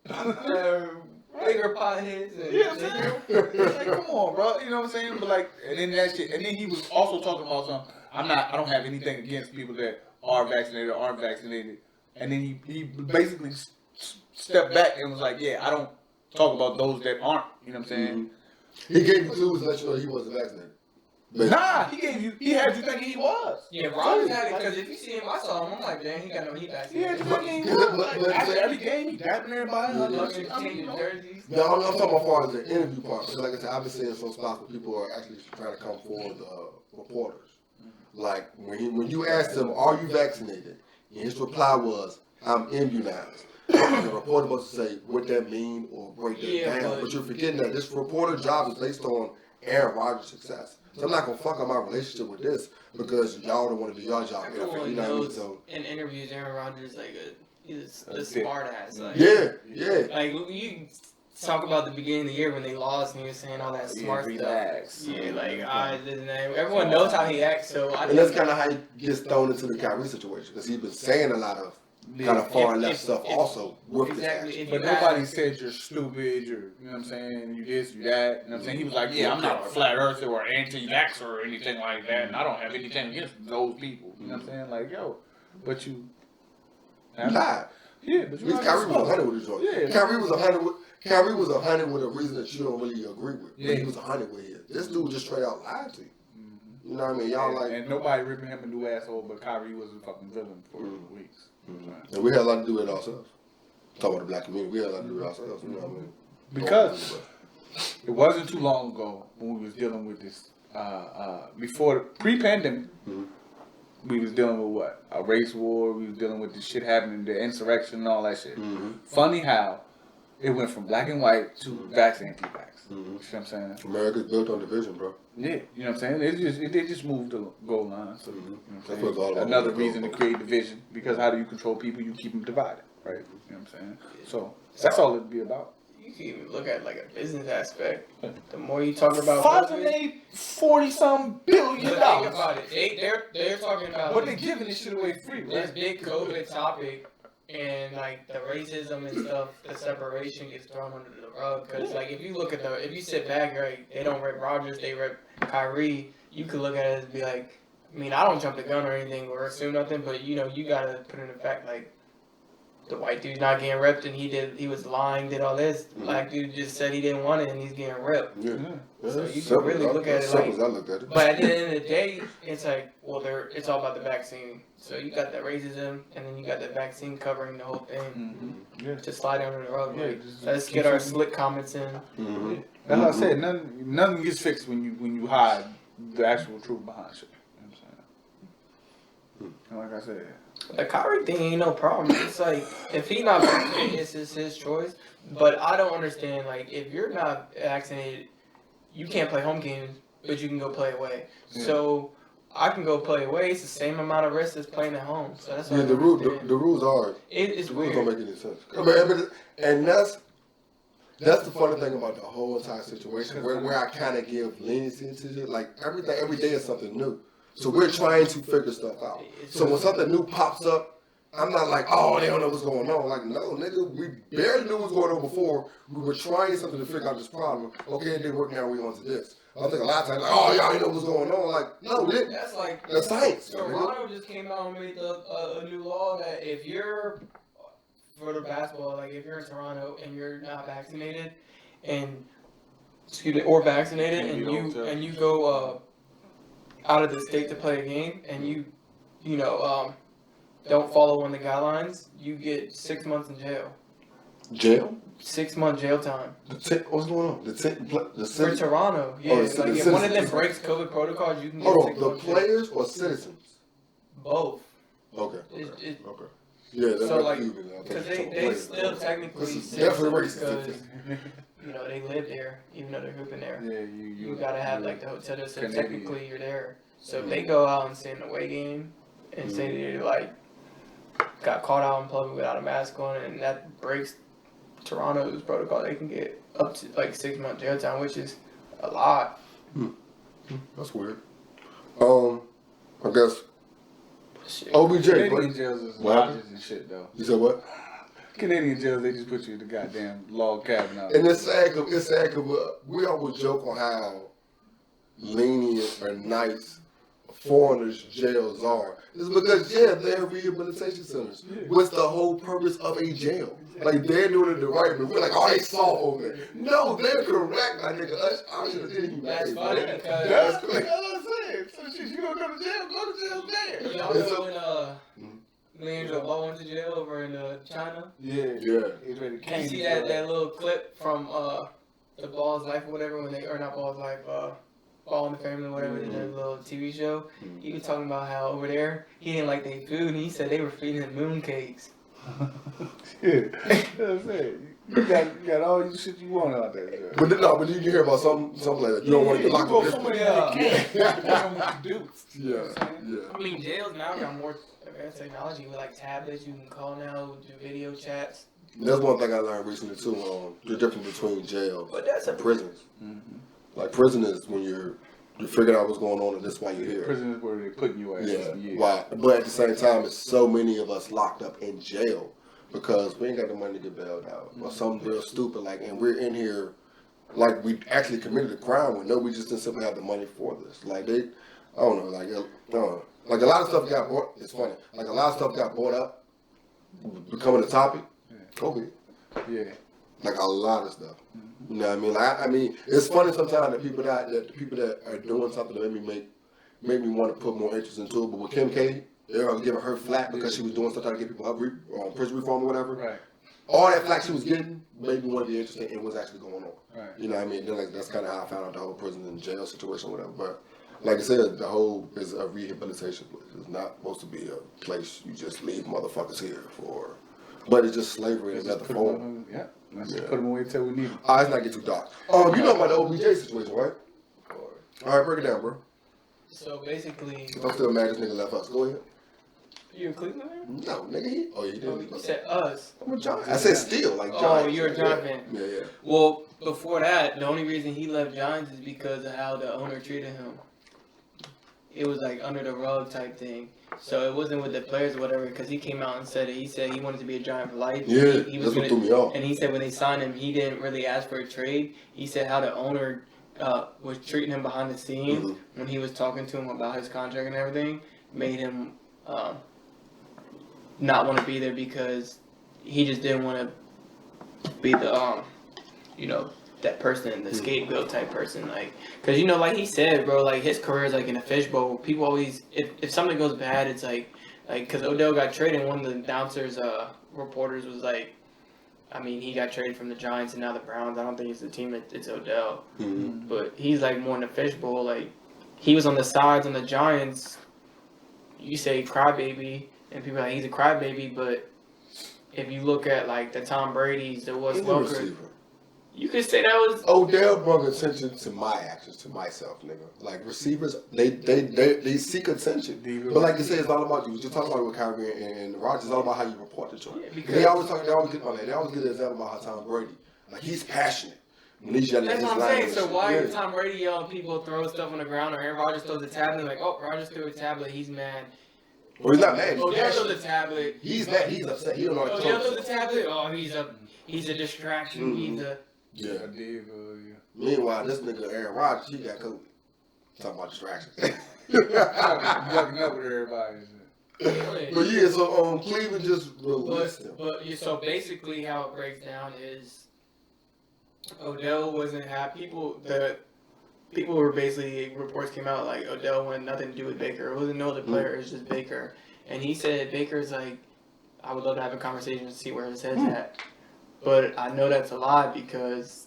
COVID? Bigger potheads. Like, come on, bro. You know what I'm saying? But like, and then that shit. And then he was also talking about something. I don't have anything against people that are vaccinated or aren't vaccinated. And then he basically stepped back and was like, yeah, I don't talk about those that aren't. You know what I'm saying? Mm-hmm. He gave you clues to let you know he wasn't vaccinated. Nah, he had you thinking he was. Yeah, Rodgers had it because if you see him, I saw him. I'm like, dang, he got no heat vaccinated. Yeah, after every game, he dapping everybody. No, I'm talking about far as the interview part. Like I said, I've been seeing some spots where people are actually trying to come forward, reporters. Like when you asked him, "Are you vaccinated?" and his reply was, "I'm immunized." The reporter was to say what that mean or break that down. But you're forgetting that this reporter job is based on Aaron Rodgers' success. So I'm not gonna fuck up my relationship with this because y'all don't want to do your job. You know what I mean? So in interviews, Aaron Rodgers he's a smart ass. Like, yeah. Like you talk about the beginning of the year when they lost and he was saying all that smart stuff. Yeah, like everyone knows how he acts. So and that's kind of how he gets thrown into the Kyrie situation because he's been saying a lot of kind of far left stuff also with exactly. But nobody said you're stupid, you know what I'm saying, you this, you that, you know what I'm saying? He was like, yeah, I'm not a flat earther or anti-vaxxer or anything like that, and I don't have anything against those people, you know what I'm saying? Like, yo, but you lied. Yeah, but you Kyrie was 100 with his joint. Yeah. Kyrie was 100 with a reason that you don't really agree with. Yeah. But he was 100 with his. This dude just straight out lied to you. Mm-hmm. You know what I mean? Y'all like... And nobody ripping him a new asshole, but Kyrie was a fucking villain for weeks. Mm-hmm. And we had a lot to do with it ourselves. Talk about the black community, we had a lot to do with it ourselves. You know what I mean? Because it wasn't too long ago when we was dealing with this, pre-pandemic, we was dealing with what? A race war, we was dealing with this shit happening, the insurrection and all that shit. Mm-hmm. Funny how it went from black and white to vax and anti-vax. You know what I'm saying? America's built on division, bro. Yeah, you know what I'm saying? They just moved the goal line. So, you know what I'm saying? Another reason to create division, because how do you control people? You keep them divided, right? You know what I'm saying? So that's all it'd be about. You can even look at like a business aspect. The more you talk about Pfizer made $40-some billion. Think about it. They're talking about. But they're giving this shit away free, right? This big COVID topic and like the racism and stuff, the separation gets thrown under the rug. Because like if you look at if you sit back, right, they don't rep Rodgers, they rep Kyrie. You could look at it and be like, I mean, I don't jump the gun or anything or assume nothing, but you know, you gotta put in the fact like the white dude's not getting repped and he was lying, did all this. Black dude just said he didn't want it and he's getting repped. Yeah. So you can really look at it like. I looked at it. But at the end of the day, it's like, well, it's all about the vaccine. So you got the racism, and then you got the vaccine covering the whole thing. Yeah. To slide under the rug. Yeah, Let's get our slick comments in. Mm-hmm. That's what I said. Nothing gets fixed when you hide the actual truth behind shit. You know what I'm saying? And like I said. The Kyrie thing ain't no problem. It's like, if he not vaccinated, it's his choice. But I don't understand, like, if you're not vaccinated, you can't play home games, but you can go play away. Yeah. So I can go play away. It's the same amount of risk as playing at home. So that's what the rules are. It's the weird. rules don't make any sense. I mean, and that's the funny thing about the whole entire situation, where I kind of give leniency to it. Like, every day is something new. So we're trying to figure stuff out. So when something new pops up, I'm not like, oh, they don't know what's going on. Like, no, nigga, we barely knew what was going on before. We were trying something to figure out this problem. Okay, it didn't work, now we on to this. I think a lot of times, like, oh, y'all didn't know what's going on. Like, no, we didn't. That's like, that's science. Toronto just came out and made a new law that if you're, for the basketball, like if you're in Toronto and you're not vaccinated, or vaccinated, and you go out of the state to play a game, and you don't follow one of the guidelines, you get 6 months in jail. Jail? 6 month jail time. What's going on? For Toronto, yeah. Like if one of them breaks COVID protocols, you can get 6 months. The players or citizens? Both. Okay. Okay. Yeah, that's so like, because they still technically citizens because they live there, even though they're hooping there. Yeah, you gotta have like the hotel that says technically you're there. So if they go out and say an away game and say they like got caught out in public without a mask on, and that breaks Toronto's protocol, they can get up to like 6 month jail time, which is a lot. That's weird. I guess. Shit. OBJ. Canadian jails is lodges and shit though. You said what? Canadian jails, they just put you in the goddamn log cabin out. And it's sad because we always joke on how lenient or nice foreigners' jails are. It's because, they're rehabilitation centers. What's the whole purpose of a jail? Like, they're doing it the right way. We're like, oh, they soft over there. No, they're correct, my nigga. I should have did you. That's funny because... That's what I'm saying. So shit, you gonna go to jail there. Y'all know when millions of Ball went to jail over in China? Yeah. Can you see that little clip from the Ball's Life or whatever, not Ball's Life, Ball in the Family or whatever, the little TV show? He was talking about how over there, he didn't like their food, and he said they were feeding him moon cakes. Yeah, that's it. You got all your shit you want out there. But you can hear about something like that. You don't want to get locked up. Yeah. I mean, jails now got more advanced technology with like tablets. You can call now, do video chats. That's one thing I learned recently too. The difference between jail and prisons. Like prison is when you're figuring out what's going on, and that's why you're here. Prison is where they're putting you at. Yeah. Why? But at the same time, it's so many of us locked up in jail because we ain't got the money to get bailed out or something real stupid. Like, and we're in here like we actually committed a crime when we just didn't simply have the money for this. Like I don't know. Like a lot of stuff got bought. It's funny. Like a lot of stuff got bought up, becoming a topic. COVID. Yeah. Like a lot of stuff. You know what I mean? Like I mean, it's funny sometimes the people that are doing something that made me want to put more interest into it. But with Kim K, they were giving her flack because she was doing stuff trying to get people up prison reform or whatever. Right. All that flack she was getting made me want to be interested in what's actually going on. Right. You know what I mean? Then that's kind of how I found out the whole prison and jail situation, or whatever. But like I said, the whole is a rehabilitation place. It's not supposed to be a place you just leave motherfuckers here for. But it's just slavery in another form. Yeah. Let's just put them away until we need them. Let's not get too dark. You know about the OBJ situation, right? All right, break it down, bro. So basically, I'm still mad this nigga left us. Go ahead. You in Cleveland, man? No, nigga. You didn't. You said us. I'm a Giant. I said still, like Giants. Oh, you're a Giant fan. Yeah. Well, before that, the only reason he left Giants is because of how the owner treated him. it was like under the rug type thing. So it wasn't with the players or whatever, because he came out and said it. He said he wanted to be a Giant for life. Yeah, he was that's what threw me off. And he said when they signed him, he didn't really ask for a trade. He said how the owner was treating him behind the scenes when he was talking to him about his contract and everything, made him not want to be there, because he just didn't want to be the that person, the scapegoat type person, like, because like he said, bro, like his career is like in a fishbowl. People always, if something goes bad, it's like because Odell got traded, and one of the announcers, reporters was like, I mean, he got traded from the Giants and now the Browns. I don't think it's the team, it's Odell, but he's like more in the fishbowl. Like he was on the sides on the Giants. You say crybaby, and people are like he's a crybaby, but if you look at like the Tom Brady's, the Wes Welker. You could say that was Odell brought attention to my actions, to myself, nigga. Like receivers, they seek attention. But like you said, it's all about you. You're talking about it with Kyrie and Rodgers. It's all about how you report the joint. Yeah, they always get an example about how Tom Brady, like he's passionate. That's what I'm saying. So why is Tom Brady yelling? People throw stuff on the ground, or Aaron Rodgers throws a tablet? Like, oh, Rodgers threw a tablet. He's mad. Well, he's not mad. Odell throws a tablet. He's mad. He's upset. He don't know what to do. Odell throws a tablet. Oh, he's a distraction. He's a Yeah. Meanwhile, this nigga Aaron Rodgers, he got COVID. Talking about distractions. Yucking up with everybody. But yeah, so Cleveland just released him. But so basically, how it breaks down is Odell wasn't happy. People were basically, reports came out like Odell wanted nothing to do with Baker. It wasn't no other player. It was just Baker. And he said Baker's like, I would love to have a conversation to see where his head's at. But I know that's a lie because...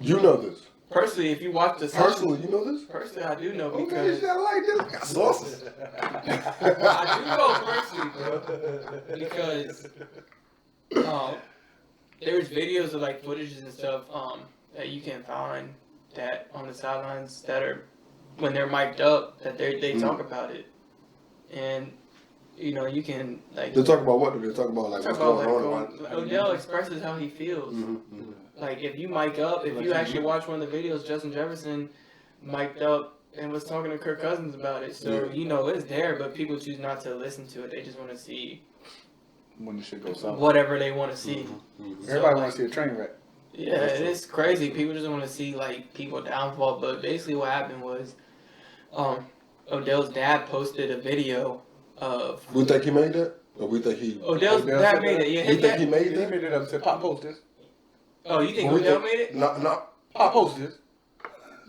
You know this. Personally, if you watch the... Personally, you know this? Personally, I do know because... Okay, you gotta like this. Got sources. I do know personally, bro. Because there's videos of like footages and stuff that you can find that on the sidelines that are... When they're mic'd up, that they talk about it. And... you can like. They talk about what? They talk about like what's going on. Odell expresses how he feels. Like if you mic up, if you actually watch one of the videos, Justin Jefferson mic'd up and was talking to Kirk Cousins about it. So it's there, but people choose not to listen to it. They just want to see when the shit goes south. Whatever they want to see. Everybody wants to see a train wreck. Yeah, it's crazy. People just want to see like people downfall. But basically, what happened was, Odell's dad posted a video. We think he made that? Or we think he... Odell's dad made it. Yeah, we think he made that? He made it up. Said, Pop post this. Oh, you think Odell made it? No. Pop post this.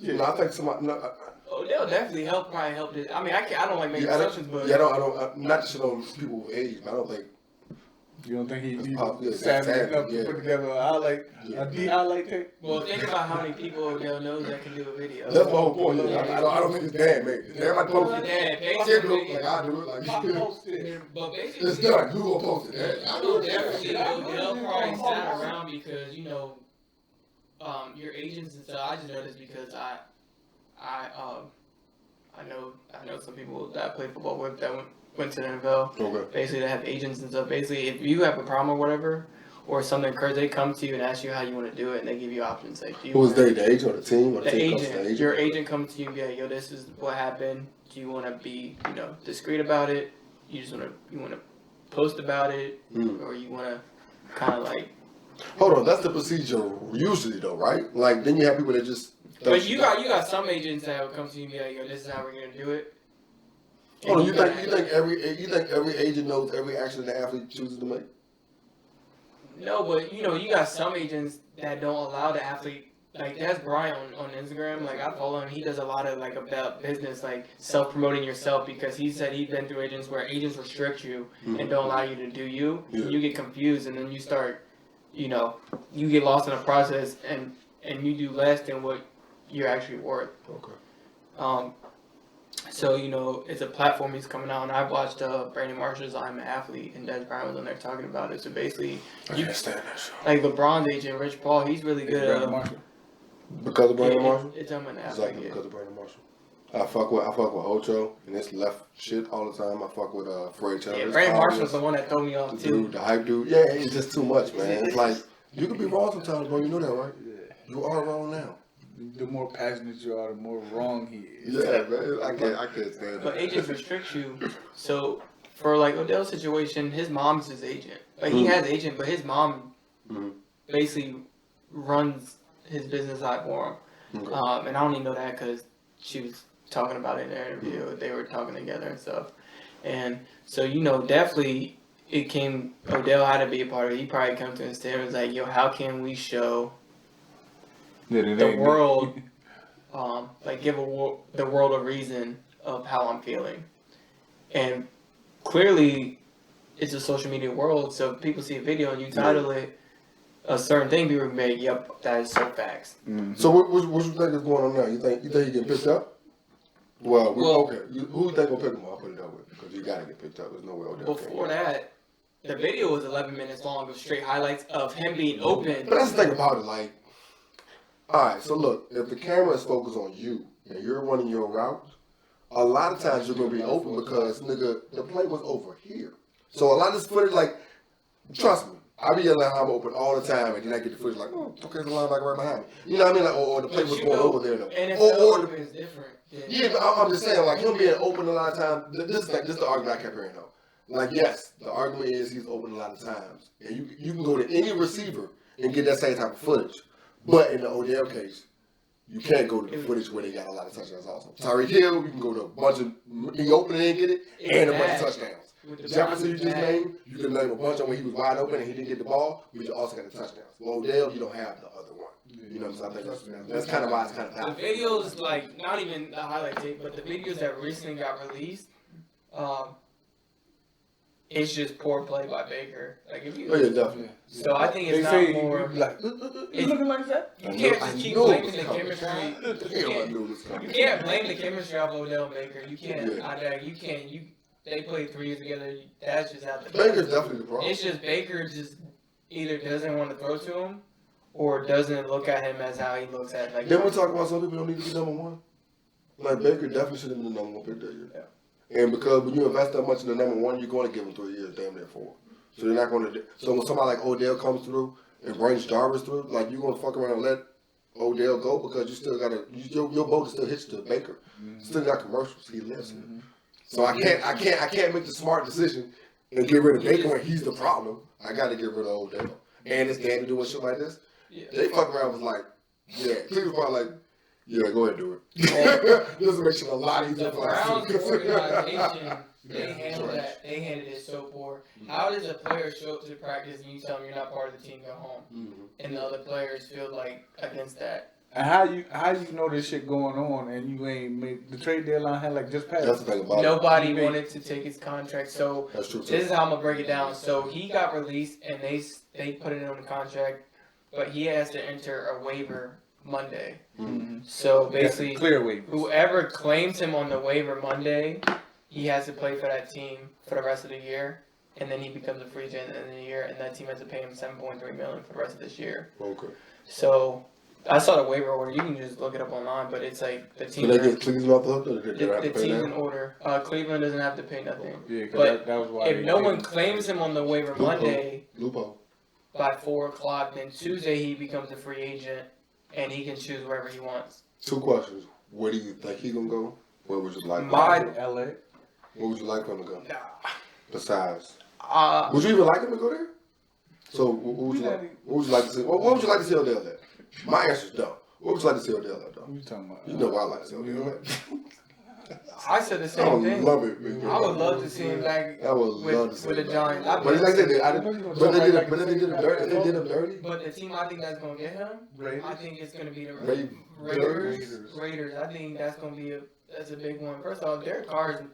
Yeah. No, I think somebody... No, Odell definitely probably helped it. I mean, I don't like making assumptions, but... Yeah, I don't... Not to shit on people with age, but I don't think... You don't think he's savvy enough to put together a D-highlight tape? Well, think about how many people Odell knows that can do a video. That's my whole point. I don't think his dad made it. Everybody posted it. Basically, like I do it. Like, but basically, it's done. Who will post it? I know definitely Odell probably sat around because, your agents and stuff. I just know this because I know some people that I play football with that went to the NFL. Okay. Basically, they have agents and stuff. Basically, if you have a problem or whatever, or something occurs, they come to you and ask you how you want to do it, and they give you options. Like, who's the agent or the team? Or the agent. Your agent comes to you and be like, yo, this is what happened. Do you want to be, discreet about it? You want to post about it, or you want to kind of like. Hold on, that's the procedure usually though, right? Like then you have people that just. But you got some agents that will come to you and be like, yo, this is how we're gonna do it. Hold on, you think every agent knows every action the athlete chooses to make? No, but you got some agents that don't allow the athlete. Like that's Brian on Instagram. Like I follow him. He does a lot of like about business, like self-promoting yourself, because he said he's been through agents where agents restrict you and don't allow you to do you. Yeah. You get confused and then you start, you get lost in the process and you do less than what you're actually worth. Okay. So, it's a platform he's coming out, and I've watched Brandon Marshall's I'm an Athlete, and Des Bryant was on there talking about it. So basically, I can't stand that show. Like LeBron's agent, Rich Paul, he's really good at because of Brandon Marshall? It's I'm an Athlete. Exactly, because of Brandon Marshall. I fuck with Ocho, and it's left shit all the time. I fuck with Fred Taylor. Yeah, Brandon Marshall's the one that threw me off, too. The hype dude. Yeah, it's just too much, man. It's like, you can be wrong sometimes, bro. You know that, right? Yeah. You are wrong now. the more passionate you are, the more wrong he is. Yeah, man. I can't stand But that. agents restrict you. So for like Odell's situation, his mom's his agent. Like he has an agent, but his mom basically runs his business side for him. Okay. And I only know that because she was talking about it in their interview. They were talking together and stuff. And so, you know, definitely Odell had to be a part of it. He probably come to his stand and was like, yo, how can we show the world, like give the world a reason of how I'm feeling? And clearly, it's a social media world, so people see a video and you title it a certain thing, people can make, yep, that is so facts. So what you think is going on now? You think he getting picked up? Well, okay. Who you think will pick him up? I'll put it that way because he got to get picked up. There's no way Odell Before that, the video was 11 minutes long of straight highlights of him being open. But that's the thing about it, like, all right, so look, if the camera is focused on you and you're running your route, a lot of times you're going to be open because, nigga, the play was over here. So a lot of this footage, like, trust me, I be yelling I'm open all the time, and then I get the footage like, oh, okay, the linebacker right behind me. You know what I mean? Like, or the play was going over there, though. NFL is different. Yeah, but I'm just saying, like, him being open a lot of times, this is the argument I kept hearing, though. Like, yes, the argument is he's open a lot of times. And you can go to any receiver and get that same type of footage. But in the Odell case, you can't go to the footage where they got a lot of touchdowns also. Tyreek Hill, you can go to a bunch of, he open and get it, and a bunch of touchdowns. Jefferson, you just named, you can name a bunch of when he was wide open and he didn't get the ball, but you also got the touchdowns. Well, Odell, you don't have the other one. You know what I'm saying? I think that's kind of why it's kind of tough. The videos, like, not even the highlight tape, but the videos that recently got released, it's just poor play by Baker. Like, if you, yeah, definitely. So I think it's not more like it's looking like that. You can't just keep blaming the chemistry. You can't blame the chemistry of Odell and Baker. You can't. They played 3 years together. That's just how the Baker's definitely the problem. It's just Baker just either doesn't want to throw to him or doesn't look at him as how he looks at. Like, then we talk about some people don't need to be number one. Like Baker definitely should have been the number one pick that year. Yeah. And because when you invest that much in the number one, you're going to give him 3 years, damn near 4. So they're not going to. So when somebody like Odell comes through and brings Jarvis through, like you're going to fuck around and let Odell go because you still got to. Your boat is still hitched to Baker. Still got commercials. He lives here. So I can't make the smart decision and get rid of Baker when he's the problem. I got to get rid of Odell. And his dad doing shit like this. Yeah. They fuck around was like, yeah. Cleveland was probably like, yeah, go ahead and do it. This makes it a lot easier for us. The Browns organization, they handled it so poor. How does a player show up to practice and you tell them you're not part of the team, go home, and the other players feel like against that? And how you know this shit going on and you ain't made the trade deadline had like just passed? That's the thing about Nobody it. wanted to take his contract, so that's true, this is how I'm gonna break it down. So he got released and they put it on the contract, but he has to enter a waiver Monday. So basically, clear waivers. Whoever claims him on the waiver Monday, he has to play for that team for the rest of the year, and then he becomes a free agent at the end of the year, and that team has to pay him $7.3 million for the rest of this year. Okay. So I saw the waiver order. You can just look it up online, but it's like the team. So they get Cleveland off the hook, or the team's in order. Cleveland doesn't have to pay nothing. Yeah, but that was why. If no one claims him on the waiver Monday Lupo. by 4:00, then Tuesday he becomes a free agent, and he can choose wherever he wants. 2 questions. Where do you think he's gonna go? Where would you like? LA. Where would you like him to go? Nah. Besides, would you even like him to go there? So what would you like? What would you like to see? What would you like to see Odell at? My answer is no. What would you like to see Odell at, though? What are you talking about? You know what I like to see Odell at. I said the same thing. I love it. Man. I would love to see him back with the Giants. But like I said, but they did him dirty. They did him dirty. But the team I think that's gonna get him, I think it's gonna be the Raiders. I think that's gonna be that's a big one. First off, Derek Carr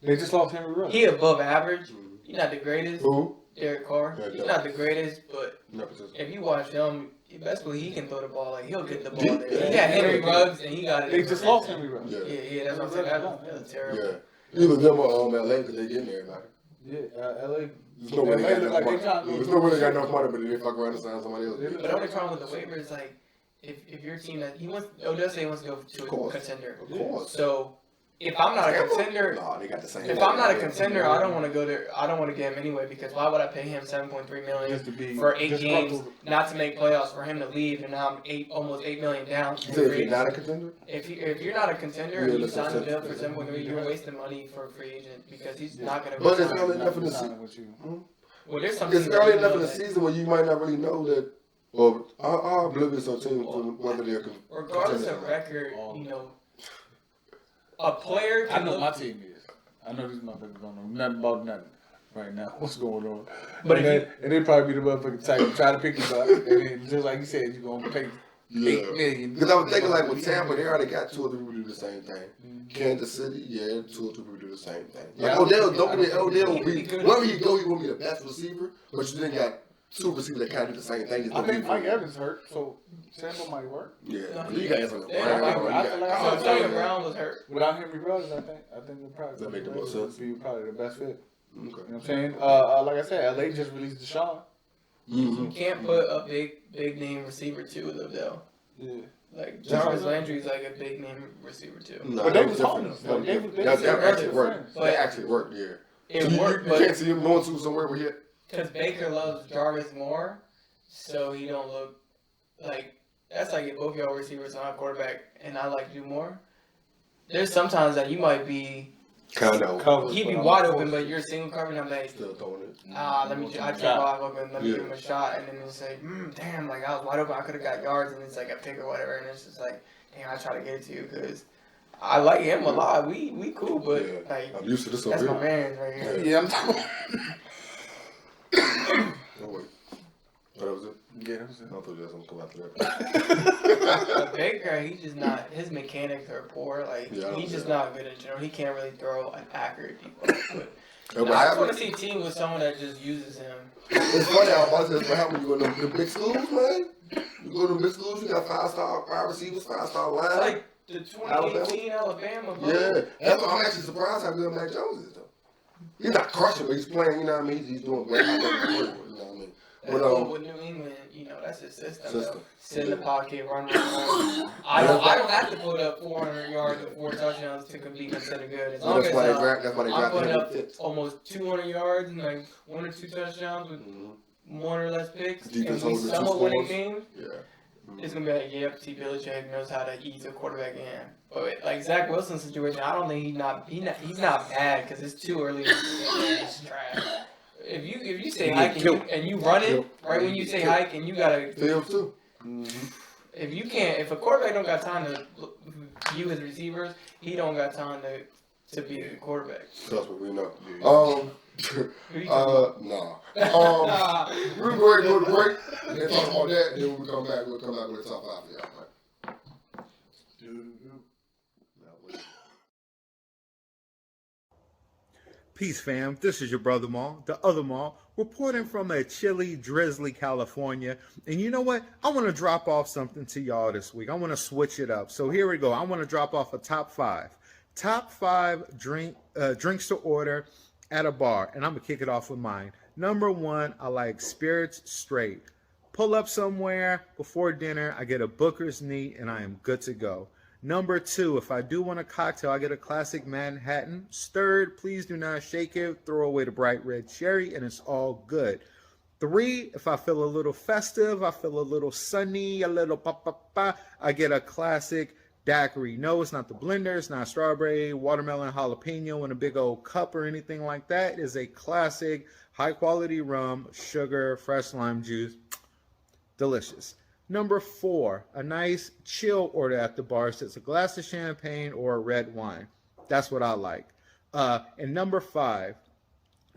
they just lost Henry Ruggs. He above average. He's not the greatest. Who? Derek Carr. He's not the greatest, but if you watch him, best believe he can throw the ball. Like he'll get the ball there. He got Henry Ruggs and he got it. They just lost Henry Ruggs. Yeah, that's what I'm saying. That's terrible. Yeah, either them or LA because they getting everybody. Yeah, LA. There's no way they got enough money. There's no way they got enough money, but they fuck around and sign somebody else. But the only problem with the waiver is like if your team that he wants, Odell say he wants to go to a contender. Of course. So if I'm not a contender, no, they got the same. if I'm not a contender, I don't want to go there. I don't want to get him anyway because why would I pay him $7.3 million for 8 games, not to make playoffs, for him to leave, and now I'm almost $8 million down. You say if you're not a contender? If you're not a contender and you sign a deal for $7.3, you're wasting money for a free agent because he's not going to. But it's early enough in the season. Well, there's something. It's early enough in the season where you might not really know that. Well, I'm oblivious on teams whether they're. Regardless of record, you know. A player I know my team is. I know these motherfuckers don't know nothing about nothing right now. What's going on? But and they probably be the motherfucking type to try to pick you up. And then just like you said, you're going to pay $8 million. Because I was thinking like with Tampa, they already got 2 or 3 people do the same thing. Kansas City, 2 or 3 people do the same thing. Like Odell, don't get me Odell will be, wherever he go, he will be the best receiver, but you then got 2 receivers that kind of do the same thing. I think Mike Evans hurt, so Tampa might work. Yeah, you got Antonio Brown. Antonio Brown was hurt. Without Henry Ruggs, I think it probably that make the most sense. Be probably the best fit. Okay. You know what I'm saying? Like I said, LA just released Deshaun. You can't put a big name receiver too with Odell. Yeah. Like Jarvis Landry's like a big name receiver too. No, but they was homies. That actually worked. That actually worked. Yeah. It worked, but you can't see him going to somewhere where he. Because Baker loves Jarvis more, so he don't look like that's like if both y'all receivers on a quarterback and I like you more. There's sometimes that you might be kind of he'd be wide open, but you're single covered. I'm like, still throwing it. I try wide open, let me give him a shot, and then it's like, damn, like I was wide open, I could have got yards, and it's like a pick or whatever, and it's just like, damn, I try to get it to you because I like him a lot. We cool, but like I'm used to this. That's my man right here. Yeah, I'm talking. Oh wait, that was it. Yeah, that was it. I thought you was gonna come after that. Baker, he just not. His mechanics are poor. Like he's just not good in general. He can't really throw an accurate people. But I just want to see a team with someone that just uses him. It's funny. I was about to say, what happened? You go to the big schools, man. You go to the big schools. You got 5-star wide receivers, 5-star line. It's like the 2018 Alabama. Bro. Yeah, that's why I'm actually surprised how good Mac Jones is though. He's not crushing, but he's playing. You know what I mean? He's doing great. You know what I mean? But with New England, you know, that's his system. Sit in the pocket, run. I don't have to put up 400 yards and 4 touchdowns to be considered good. As long as I'm putting up almost 200 yards and like 1 or 2 touchdowns with 1 or less picks, and we somewhat winning games. Yeah. It's gonna be like, yep, T. Belichick knows how to ease a quarterback in. But like Zach Wilson's situation, I don't think he's not bad because it's too early. He's trash. If you say hike and you run it right when you say hike and you gotta fail too. If a quarterback don't got time to view his receivers, he don't got time to be a quarterback. That's what we know. Nah. We're going to go to break and talk about that. Then when we come back, we'll come back with the top 5 for y'all. Right? Peace, fam. This is your brother Mal, the other Mal, reporting from a chilly, drizzly California. And you know what? I want to drop off something to y'all this week. I want to switch it up. So here we go. I want to drop off a top 5. Top 5 drinks to order at a bar. And I'm going to kick it off with mine. Number 1, I like spirits straight. Pull up somewhere before dinner. I get a Booker's Neat and I am good to go. Number 2, if I do want a cocktail, I get a classic Manhattan. Stirred, please do not shake it. Throw away the bright red cherry, and it's all good. 3, if I feel a little festive, I feel a little sunny, a little pa-pa-pa, I get a classic daiquiri. No, it's not the blender. It's not strawberry, watermelon, jalapeno in a big old cup or anything like that. It is a classic, high-quality rum, sugar, fresh lime juice. Delicious. Number 4, a nice chill order at the bar. So it's a glass of champagne or a red wine. That's what I like. And number 5,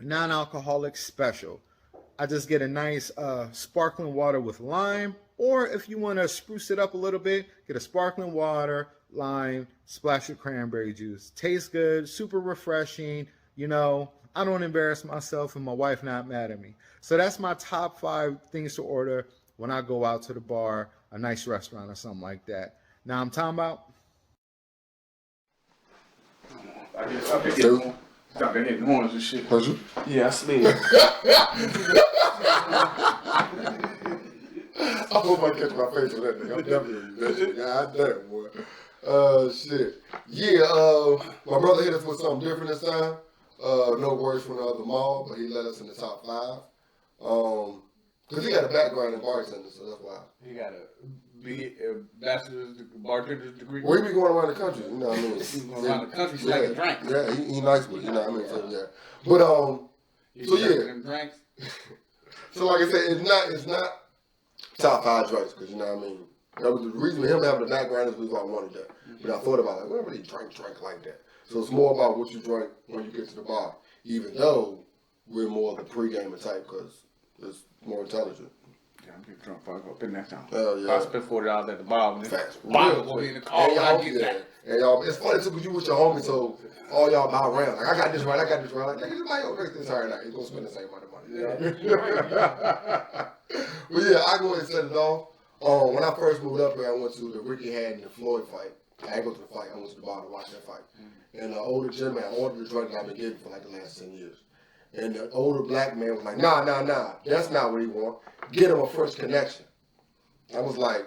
non-alcoholic special. I just get a nice sparkling water with lime. Or if you want to spruce it up a little bit, get a sparkling water, lime, splash of cranberry juice. Tastes good, super refreshing. You know, I don't embarrass myself and my wife not mad at me. So that's my top 5 things to order when I go out to the bar, a nice restaurant or something like that. Now I'm talking about. I guess I've been hitting horns and shit. Has you? Yeah, I slid. I hope I catch my face with that nigga. I'm definitely that shit. God damn, boy. Shit. Yeah, my brother hit us with something different this time. No words from the other mall, but he led us in the top 5. Because he got a background in bartending, so that's why. He got a bachelor's bartender's degree. Well, he be going around the country, you know what I mean? He's going around the country selling drinks. Yeah, he nice with it, you know what I mean? So, yeah. But, so yeah. Drinks. So like I said, it's not top 5 drinks, because you know what I mean? That was the reason for him having the background is because I wanted that. But I thought about, like, we don't really drink like that. So it's more about what you drink when you get to the bar, even though we're more of the pre-gamer type, because it's more intelligent. Yeah, I'm getting drunk before I go up in that time. Hell yeah. I spent $40 at the bar. Facts. Bottle will be in the car when I get back. And y'all, it's funny too, because you with your homies, so all y'all buy around. Like, I got this right. Like, nigga, just buy your drink this Saturday night. You're going to spend the same amount of money. You know what I mean? But yeah, I go ahead and set it off. When I first moved up here, I went to the Ricky Hatton and Floyd fight. I didn't go to the fight. I went to the bar to watch that fight. And the older gentleman, I ordered the drink that I've been getting for like the last 10 years. And the older black man was like, nah. That's not what he want. Get him a French connection. I was like,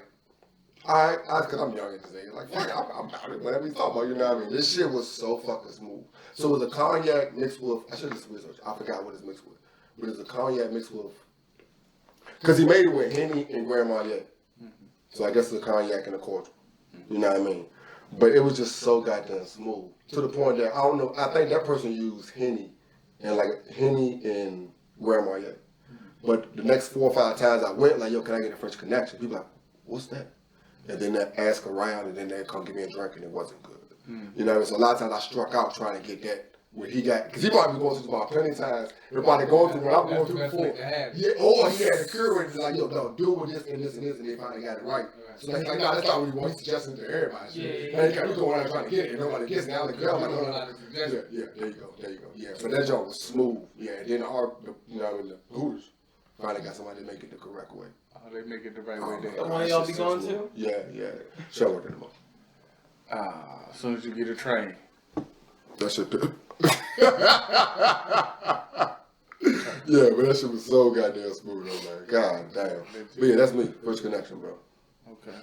all right, because I'm young at this age. Like, fuck, I'm about it. Whatever you talk about, you know what I mean? This shit was so fucking smooth. So it was a cognac mixed with, I should have just researched. I forgot what it's mixed with. But it's a cognac mixed with, because he made it with Henny and Grand Marnier. So I guess it's a cognac and a cordial. You know what I mean? But it was just so goddamn smooth. To the point that, I don't know, I think that person used Henny and Grand Marnier. But the next 4 or 5 times I went, like, yo, can I get a French connection? People like, what's that? And then they ask around, and then they come give me a drink, and it wasn't good. You know what I mean? So a lot of times I struck out trying to get that. Where he got, because he probably been going to the bar plenty of times. They're probably going through what I'm going through before. Yeah, or he had a curator like, yo, no, do with this and this and this, and they finally got it right. So he's like, no, that's not what he wants. He's suggesting to everybody. And he going around trying to get it, and nobody gets it. Now the girl, like, no. Yeah, there you go. Yeah, but that joint was smooth. Yeah, and then the Hooters finally got somebody to make it the correct way. Oh, they make it the right way there. The one y'all be going to? Yeah. Show it to them. As soon as you get a train. That shit do. Yeah, but that shit was so goddamn smooth though, man. God damn. But yeah, that's me. First connection, bro. Okay.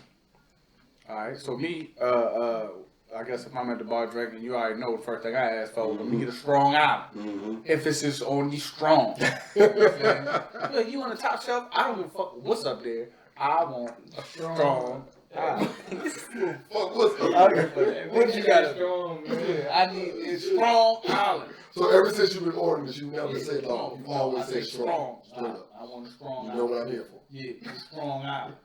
Alright, so me, I guess if I'm at the bar drinking, you already know the first thing I ask for. Let me get a strong island. Emphasis on the strong. Look, you on the top shelf? I don't give a fuck what's up there. I want a strong island. Fuck, what's up? What you got? Strong, man. I need a strong island. So ever since you've been ordering this, you never say long. You always say strong. I want a strong island. You know what I'm here for? Yeah, a strong island.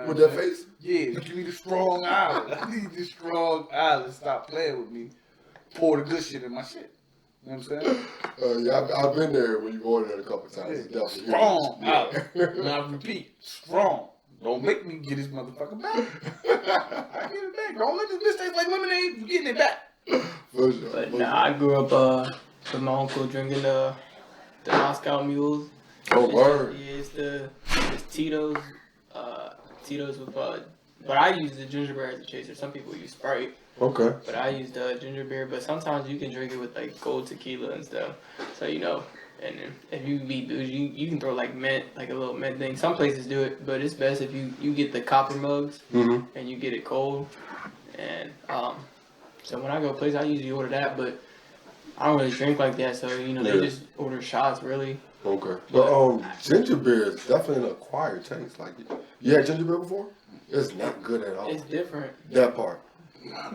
With that face? Yeah, give me the strong island. I need the strong island. Stop playing with me. Pour the good shit in my shit. You know what I'm saying? Yeah, I've been there when you ordered it a couple times. Yeah. Strong island. And I repeat, strong. Don't make me get this motherfucker back. I get it back. Don't let this taste like lemonade. You getting it back. For sure. But nah, I grew up with my uncle drinking the Moscow Mules. Oh, word. Yeah, it's Tito's. Tito's with but I use the ginger beer as a chaser. Some people use Sprite. Okay. But I use the ginger beer. But sometimes you can drink it with like gold tequila and stuff. So you know. And then if you be bougie, you can throw like mint, like a little mint thing. Some places do it, but it's best if you get the copper mugs and you get it cold. And so when I go places, I usually order that, but I don't really drink like that. So you know, they just order shots, really. Okay. But ginger beer is definitely an acquired taste. Like, you had ginger beer before? It's not good at all. It's different. That part.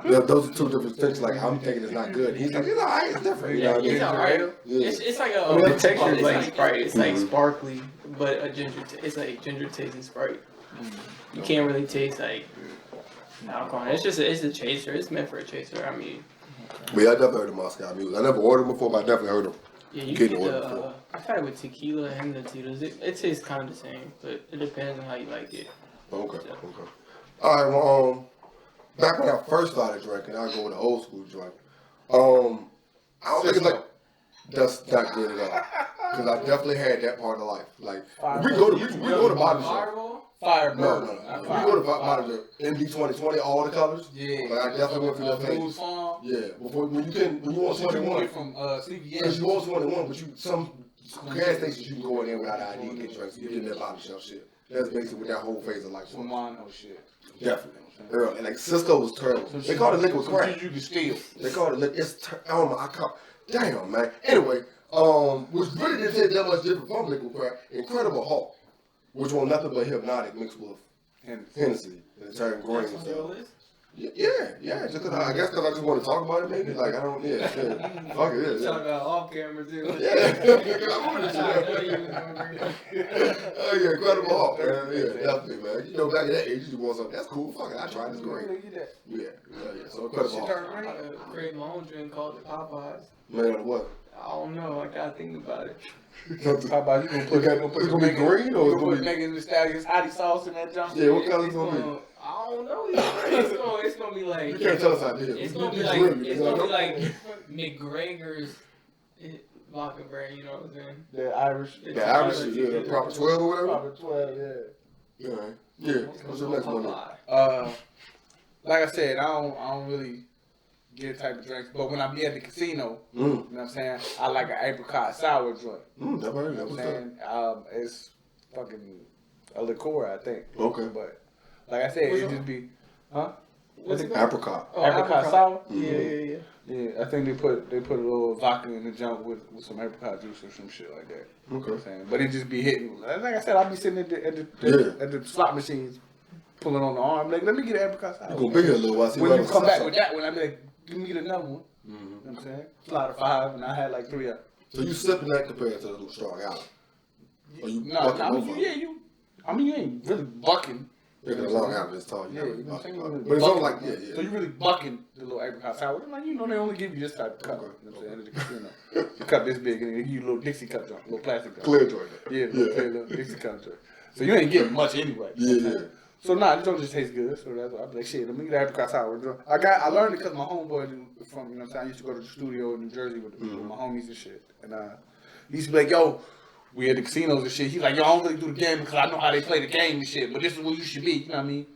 Those are two different things. Like, I'm thinking it's not good. He's like, it's alright, it's different. You know what I mean? It's alright. Yeah. It's like the texture is like Sprite. It's like sparkly, but a ginger. It's like ginger tasting Sprite. You can't really taste like alcohol. It's a chaser. It's meant for a chaser. I mean. But yeah, I definitely heard of Moscow Mules. I never ordered them before, but I definitely heard them. Yeah, you get the. I tried it with tequila and the Tito's. It tastes kind of the same, but it depends on how you like it. Okay. All right. Well, back when I first started drinking, I go with the old school drink. I don't think it's like that's not good at all. Because I definitely had that part of life. Like we go to bottle shop. Firebird. No. We go to bottle shop. ND 2020, all the colors. Yeah. Like I definitely went through that phase. Yeah. Before when you want 21 from CVS. Because you want 21, but some gas stations you can go in there without ID and get drinks. You get in that bottle shop shit. That's basically what that whole phase of life was. Some wine or shit. Definitely. Early. And like Cisco was terrible. They called it liquid crack. You can steal. They called it liquid. Oh my, damn, man. Anyway, which really didn't taste that much different from liquid crack. Incredible Hulk, which was nothing but hypnotic mixed with Hennessy. And it turned green and stuff. Yeah. Just I guess because I just want to talk about it, maybe. Like I don't. Yeah. Fuck it. Talk about off camera too. Yeah. Oh yeah, Incredible Hulk, man. Yeah, definitely, man. You know, back in that age, you just want something. That's cool. Fuck it. I tried this green. Yeah. So Incredible Hulk. I create my own drink called the Popeyes. Man, what? I don't know. I gotta think about it. Popeyes, you gonna put it's gonna be green or it's gonna be Megan Thee Stallion's hottie sauce in that junk? Yeah, what color it's gonna be? I don't know. It's gonna be like. You can't tell us how it is. It's gonna be like McGregor's vodka brand. You know what I'm saying? The Irish. The Irish, the proper 12 or whatever. Proper 12, yeah. Yeah. What's your next one? Like I said, I don't really get type of drinks, but when I be at the casino, you know what I'm saying, I like an apricot sour joint. Never heard of that. What's that? It's fucking a liqueur, I think. Okay. But like I said, it just be, huh? What's it Apricot. Oh, apricot sour? Yeah. Yeah, I think they put a little vodka in the junk with some apricot juice or some shit like that. Okay. You know what I'm saying? But it just be hitting. Like I said, I'll be sitting at the slot machines, pulling on the arm. Like, let me get an apricot sour. You gonna be here a little while. When you come back with that one, I be like, give me another one. You know what I'm saying? Slide of 5, and I had like 3 up. So you sipping that compared to the little strong out? Or you No, I mean, you ain't really bucking. Yeah, the long out is tall. Yeah, you know what I'm saying? But it's only like, yeah. So you really bucking the little apricot sour. Like, you know, they only give you this type of cup. You know what I'm saying? The cup this big, and they give you a little Dixie cup joint, little plastic cup. Clear joint. Yeah, little Dixie cup joint. So you ain't getting much anyway. Yeah. So this don't just taste good. So that's why I'm like, shit, let me get that apricot sour. I learned it because my homeboy from, you know what I'm saying, I used to go to the studio in New Jersey with my homies and shit. And he used to be like, yo, we at the casinos and shit. He's like, yo, I don't really do the game because I know how they play the game and shit, but this is where you should be, you know what I mean?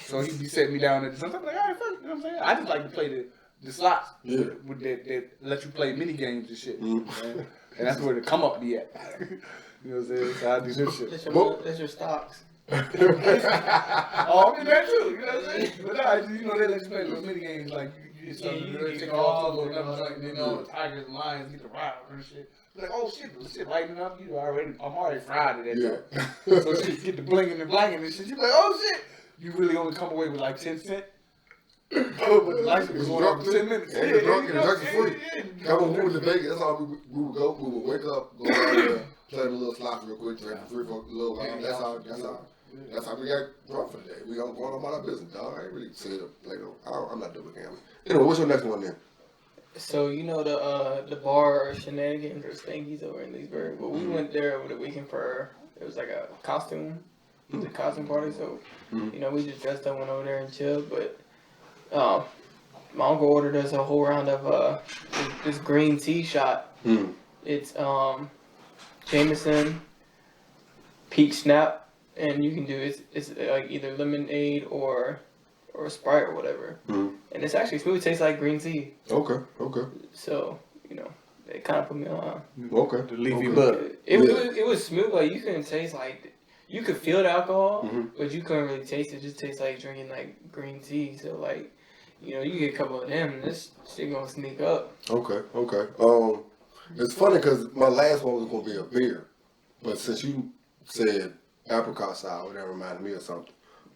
So he'd be setting me down at the sometimes I'm like, all right, fuck, you know what I'm saying? I just like to play the slots with that let you play mini games and shit. And that's where the come up be at. You know what I'm saying? So I do this shit. That's your stocks. Oh, I mean that too, you know what I'm saying? But nah, you know, they let you play those mini games like you get something, you take off to another joint, and then tigers and lions get the ride and shit. Like, oh shit, lighting up, I'm already fried at that joint. So shit, get the blinging and blanging and shit. You like, oh shit, you really only come away with like 10 cents. But the license was going up for 10 minutes. And the drunk and the drunk is free. Come on, we went to Vegas. That's all we would go. We would wake up, go out there, play the little slots real quick, drink for 3 or 4 little games. That's how we got drunk for the day. We don't go on about our business, dog. I ain't really say it later. I'm not doing gambling. Anyway, what's your next one then? So you know the bar Shenanigans or Stankies over in Leesburg. Well, we went there over the weekend for it was like a costume, costume party. So you know we just dressed up, went over there and chilled. But my uncle ordered us a whole round of this green tea shot. It's Jameson, peach snap, and you can do it's like either lemonade or Sprite or whatever. And it's actually smooth. It tastes like green tea. Okay. So, you know, it kind of put me on. Okay. The leafy bud. It was smooth. Like, you couldn't taste like... You could feel the alcohol, but you couldn't really taste it. It just tastes like drinking, like, green tea. So, like, you know, you get a couple of them, and this shit gonna sneak up. Okay. It's funny because my last one was going to be a beer. But since you said apricot sour, that reminded me of something.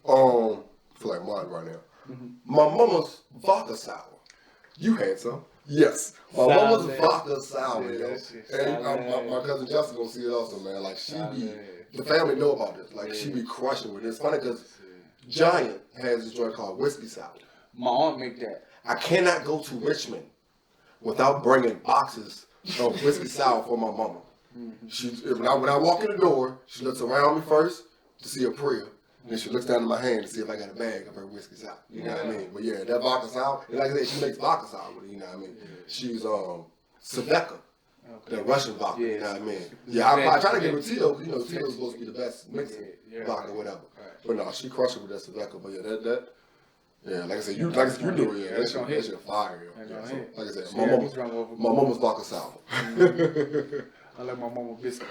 I feel like mine right now. My mama's vodka sour. You had some? Yes. My mama's vodka sour, yo. And my cousin Justin gonna see it also, man. Like the family know about this. Like she be crushing with it. It's funny because Giant has this joint called whiskey sour. My aunt make that. I cannot go to Richmond without bringing boxes of whiskey sour for my mama. When I walk in the door, she looks around me first to see a prayer. Then she looks down in my hand to see if I got a bag of her whiskey sour. You know what I mean? But yeah, that vodka sour, and like I said, she makes vodka sour with it, you know what I mean? She's Sveka, the Russian vodka, you know what I mean? Yeah, I try to give her Tito, because you know Tito's supposed to be the best mixing vodka or whatever. But no, she crushed it with that Sveka. But yeah, like I said, you do it, yeah. That shit fire, yo. So, like I said, my mama's vodka sour. I like my mama biscuits.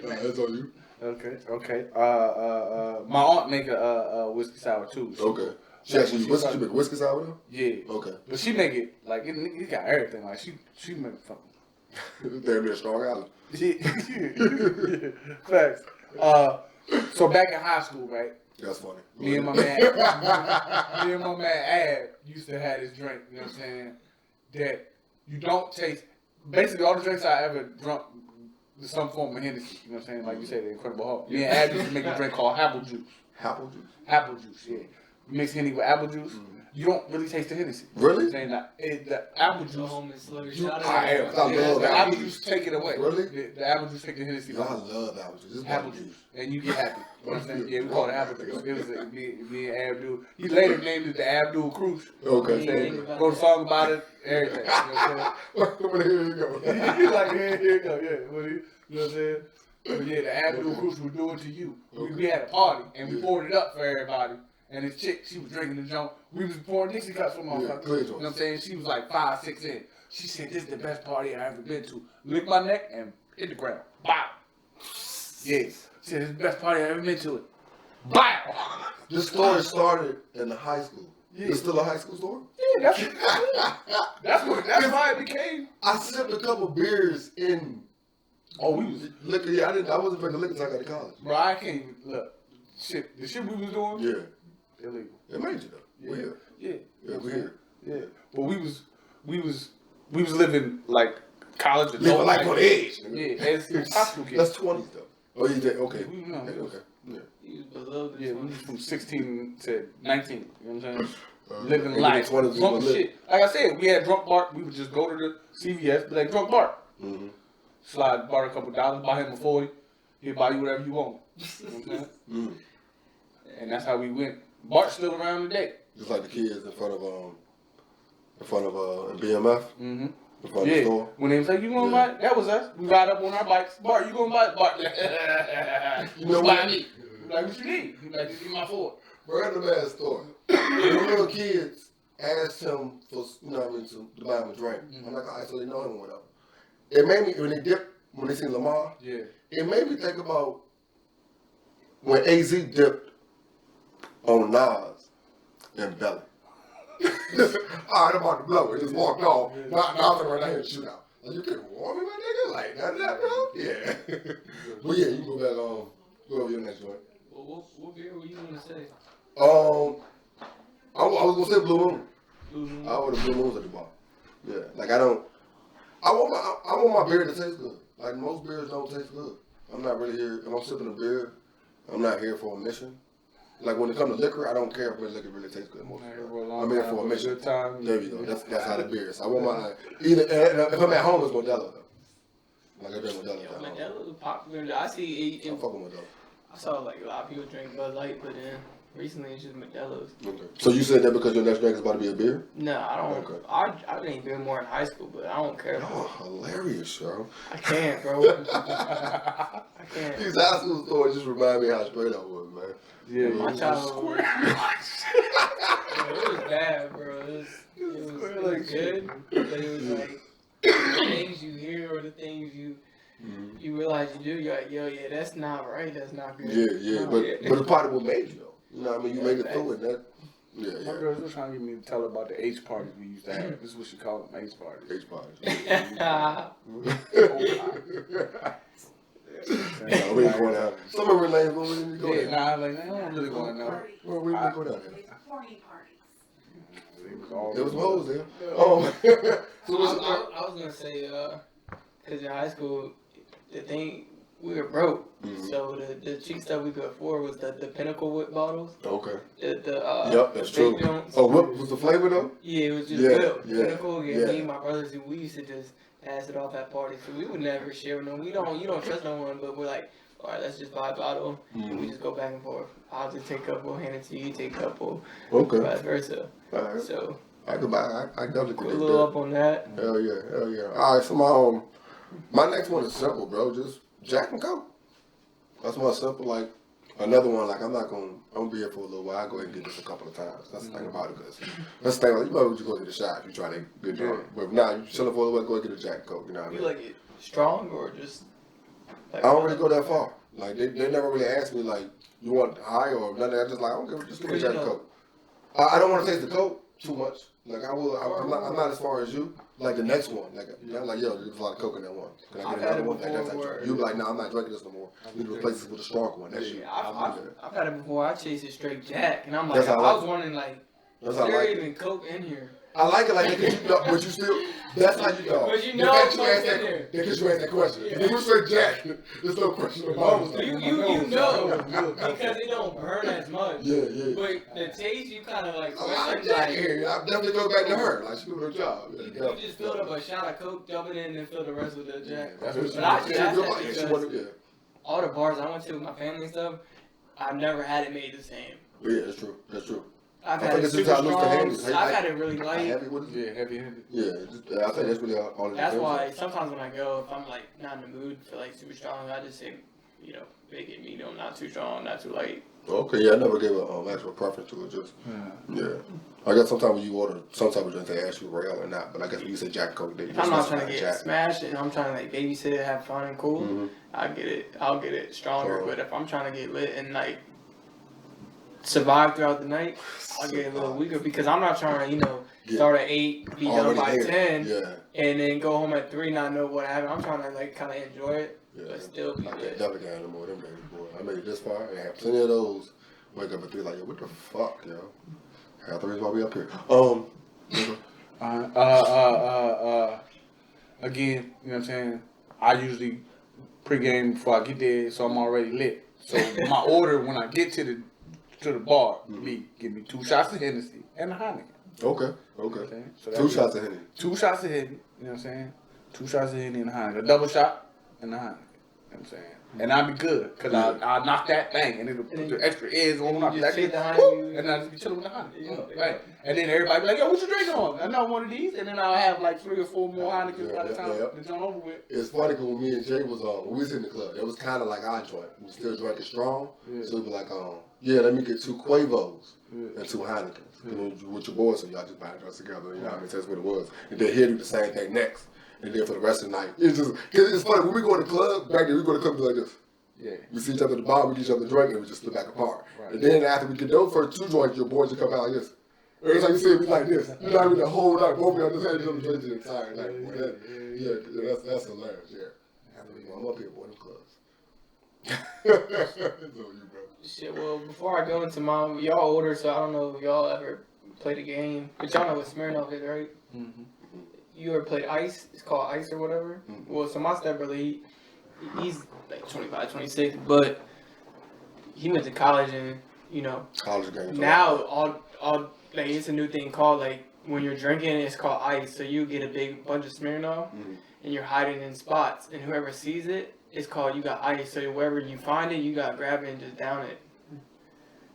That's on you. Okay. My aunt make a whiskey sour too. Okay. She actually make whiskey sour though? Yeah. Okay. But she make it like it got everything. Like she make fucking. Damn near Strong Island. Yeah. Facts. So back in high school, right? That's funny. Me and my man Ab used to have this drink. You know what I'm saying? That you don't taste. Basically, all the drinks I ever drunk. Some form of Hennessy, you know what I'm saying? Like you said, the Incredible Hulk. Me and Ab used to make a drink called apple juice. Apple juice? Apple juice, yeah. You mix Henny with apple juice, you don't really taste the Hennessy. Really? You know what I'm saying? The apple juice. The apple juice take it away. Really? The apple juice take the Hennessy away. I love apple juice. Apple juice. And you get happy. You know what I'm saying? Yeah, we call it apple juice. It was me and Abdul. He later named it the Abdul Cruise. Okay. Wrote a song about it, everything. You know what I'm saying? Here you go. He's like, here you go, yeah. You know what I'm saying? But yeah, the Abdul Cruise would do it to you. We had a party, and we poured it up for everybody. And this chick, she was drinking the junk. We was pouring Dixie cups for motherfuckers. You know what I'm saying? She was like 5, 6 in. She said, this is the best party I ever been to. Licked my neck and hit the ground. Bow. Yeah. She said, this is the best party I ever been to. Bow. This story started in the high school. Yeah. It's still a high school store? Yeah, that's why it became. I sipped a couple beers in. Oh, we was liquor. Yeah, I wasn't drinking liquor until I got to college. Bro, I can't even look. Shit, the shit we was doing. Yeah. Illegal. It made you though. Yeah. We're here. Yeah. Yeah, we're here. Yeah. But we was living like college. Living like on the edge. Yeah, as high school kids. That's 20s though. Oh, you did? Okay. Okay. Yeah. Yeah, we was from 16 to 19. You know what I'm saying? Living and life. 20s Drunk shit. Like I said, we had drunk Bart. We would just go to the CVS, be like, drunk Bart. Mm-hmm. Slide Bart a couple $, buy him a 40. He'll buy you whatever you want. You know what I'm saying? Mm-hmm. And that's how we went. Bart's still around today. Just like the kids in front of BMF. Mm-hmm. In front of the store. When they was like, you gonna buy it? That was us. We ride up on our bikes. Bart, you gonna buy it? Bart, you know buy what? me. Like, what you need? He like, just give me my Ford. Random ass story. The little kids asked him for, to buy him a drink. Mm-hmm. I'm like, all right, so they know him or whatever. It made me, when they seen Lamar, it made me think about when AZ dipped on Nas and Belly. All right, I'm about to blow it. Just walked off. Now I'm right here and shoot out. Like, you couldn't warn me, my nigga? Like, none of that, bro? Yeah. But yeah, you go back on. Go over your next joint. Well, what beer were you going to say? I was going to say Blue Moon. I ordered Blue Moons at the bar. Yeah. Like, I want my beer to taste good. Like, most beers don't taste good. I'm not really here. If I'm sipping a beer, I'm not here for a mission. Like, when it comes to liquor, I don't care if the liquor really tastes good. I'm here for a mission. Good time. There you go. That's how the beer is. I want my, either, if I'm at home, it's Modelo, though. Like, I drink Modelo. Modelo is popular. I see I'm fucking Modelo. I saw like a lot of people drink Bud Light, but then recently it's just Modelo's. Okay. So you said that because your next drink is about to be a beer? No, I don't. Okay. I drank beer more in high school, but I don't care. Oh, hilarious, bro. I can't, bro. I can't. These high school stories just remind me how straight I was, man. Yeah, my childhood. It was bad, bro. It was good, but it was like the things you hear or the things you realize you do. You're like, yo, yeah, that's not right. That's not good. Yeah. But it's part of what made you though. You know what I mean? You made it through it. That. Yeah. My girls were trying to get me to tell her about the H parties we used to have. This is what she called them, H parties. H parties. No, we ain't going out. Some of our names, but we didn't go there. Nah, like, I don't really want to know. Well, we didn't go down there. It's a 40 parties. There was hoes there. I was gonna say, cause in high school, the thing we were broke, so the cheap stuff we could afford was the Pinnacle whip bottles. Okay. Yep, that's true. Oh, what was the flavor though? Yeah, it was just Pinnacle. Yeah, me and my brothers, we used to just pass it off at parties. So we would never share with them. You don't trust no one, but we're like, all right, let's just buy a bottle. And we just go back and forth. I'll just take a couple, hand it to you, take a couple, vice versa. All right. So I could buy. I definitely could. a little up on that. Hell yeah. All right, so my next one is simple, bro. Just Jack and Coke. That's my simple. Like another one. Like I'm gonna be here for a little while. I go ahead and get this a couple of times. That's the thing about it, cause that's the thing. Like, you might just go get a shot if you try to get drunk. But if not, you chilling for a little while. Go ahead and get a Jack and Coke. You know what I mean? You like it strong or just? Like, I don't really go that far. Like they never really asked me like, you want high or nothing. I just like, I don't give, just give me a Jack and Coke. I don't want to taste the Coke too much. Like I will, I'm not as far as you. Like the next one, like yo, there's a lot of Coke in that one. Can I get another one? Like, that's like, you be like, nah, I'm not drinking this no more. You need to replace this with a stronger one. That shit. I've had it before. I chased it straight Jack, and I'm like, I was wondering like, is there even Coke in here? I like it like that, but you still, that's how you know. But you know Because you asked that question. If you say Jack, there's no question about it. You know, because it don't burn as much. Yeah. But the taste, you kind of like, I like Jack here. I definitely go back to her. Like, she doing her job. You just filled up a shot of Coke, dump it in, and fill the rest with the Jack. That's what she wanted. All the bars I went to with my family and stuff, I've never had it made the same. Yeah, that's true. I've had it super strong. I've had it really light. Heavy. Yeah, I think that's really all it is. That's why sometimes when I go, if I'm like not in the mood for like super strong, I just say, make it medium, not too strong, not too light. Okay, yeah, I never gave an actual preference to it. Just I guess sometimes when you order some type of drink, they ask you rail or not. But I guess when you say Jack and Coke, they if I'm not trying to get smashed and I'm trying to like babysit, have fun and cool, I'll get it stronger. But if I'm trying to get lit and like survive throughout the night, I'll get a little weaker because I'm not trying to, start at 8, be done by 10, and then go home at 3, not know what happened. I'm trying to like kind of enjoy it, but still be lit. Never got any more of them baby boy. I made it this far and have plenty of those. Wake up at 3 like, yo, what the fuck, yo? Half the reason why we up here. Again, you know what I'm saying? I usually pregame before I get there, so I'm already lit. So my order when I get to the bar, give me 2 shots of Hennessy and a Heineken. Okay. So 2 shots of Hennessy. 2 shots of Hennessy, you know what I'm saying? 2 shots of Hennessy and a Heineken. A double shot and a Heineken, you know what I'm saying? And I'll be good, because I'll knock that bang, and it'll put the extra eggs on my back, and I'll just be chilling with the Heineken. Right. And then everybody be like, yo, what you drinking on? I know one of these, and then I'll have like 3 or 4 more Heinekens by the time it's over with. It's funny because when me and Jay was when we was in the club, it was kind of like our joint. We still drinking strong, so we'd be like, let me get 2 Quavos and 2 Heinekens. And then with your boys, so y'all just buy the together, you know what I mean? That's what it was. And then he'll do the same thing next. And then for the rest of the night, it's just, cause it's funny, when we go to the club, back then we go to the club like this. Yeah. We see each other at the bar, we get each other a drink, and we just split back apart. Right. And then after we get those first 2 joints, your boys will come out like this. Every time you see me like this, you know what I mean? The whole night, both of y'all just had each other drinking the entire night. That's hilarious, I'm up here, boy, in the clubs. It's on you, bro. Shit, well, before I go into mine, y'all older, so I don't know if y'all ever played a game. But y'all know what Smirnoff is, right? Mm-hmm. You ever played Ice? It's called Ice or whatever. Mm-hmm. Well, so my stepbrother, he's like 25, 26, but he went to college and, college games. Now all like it's a new thing called like when you're drinking, it's called Ice. So you get a big bunch of Smirnoff and you're hiding in spots, and whoever sees it, it's called you got ice. So wherever you find it, you got to grab it and just down it.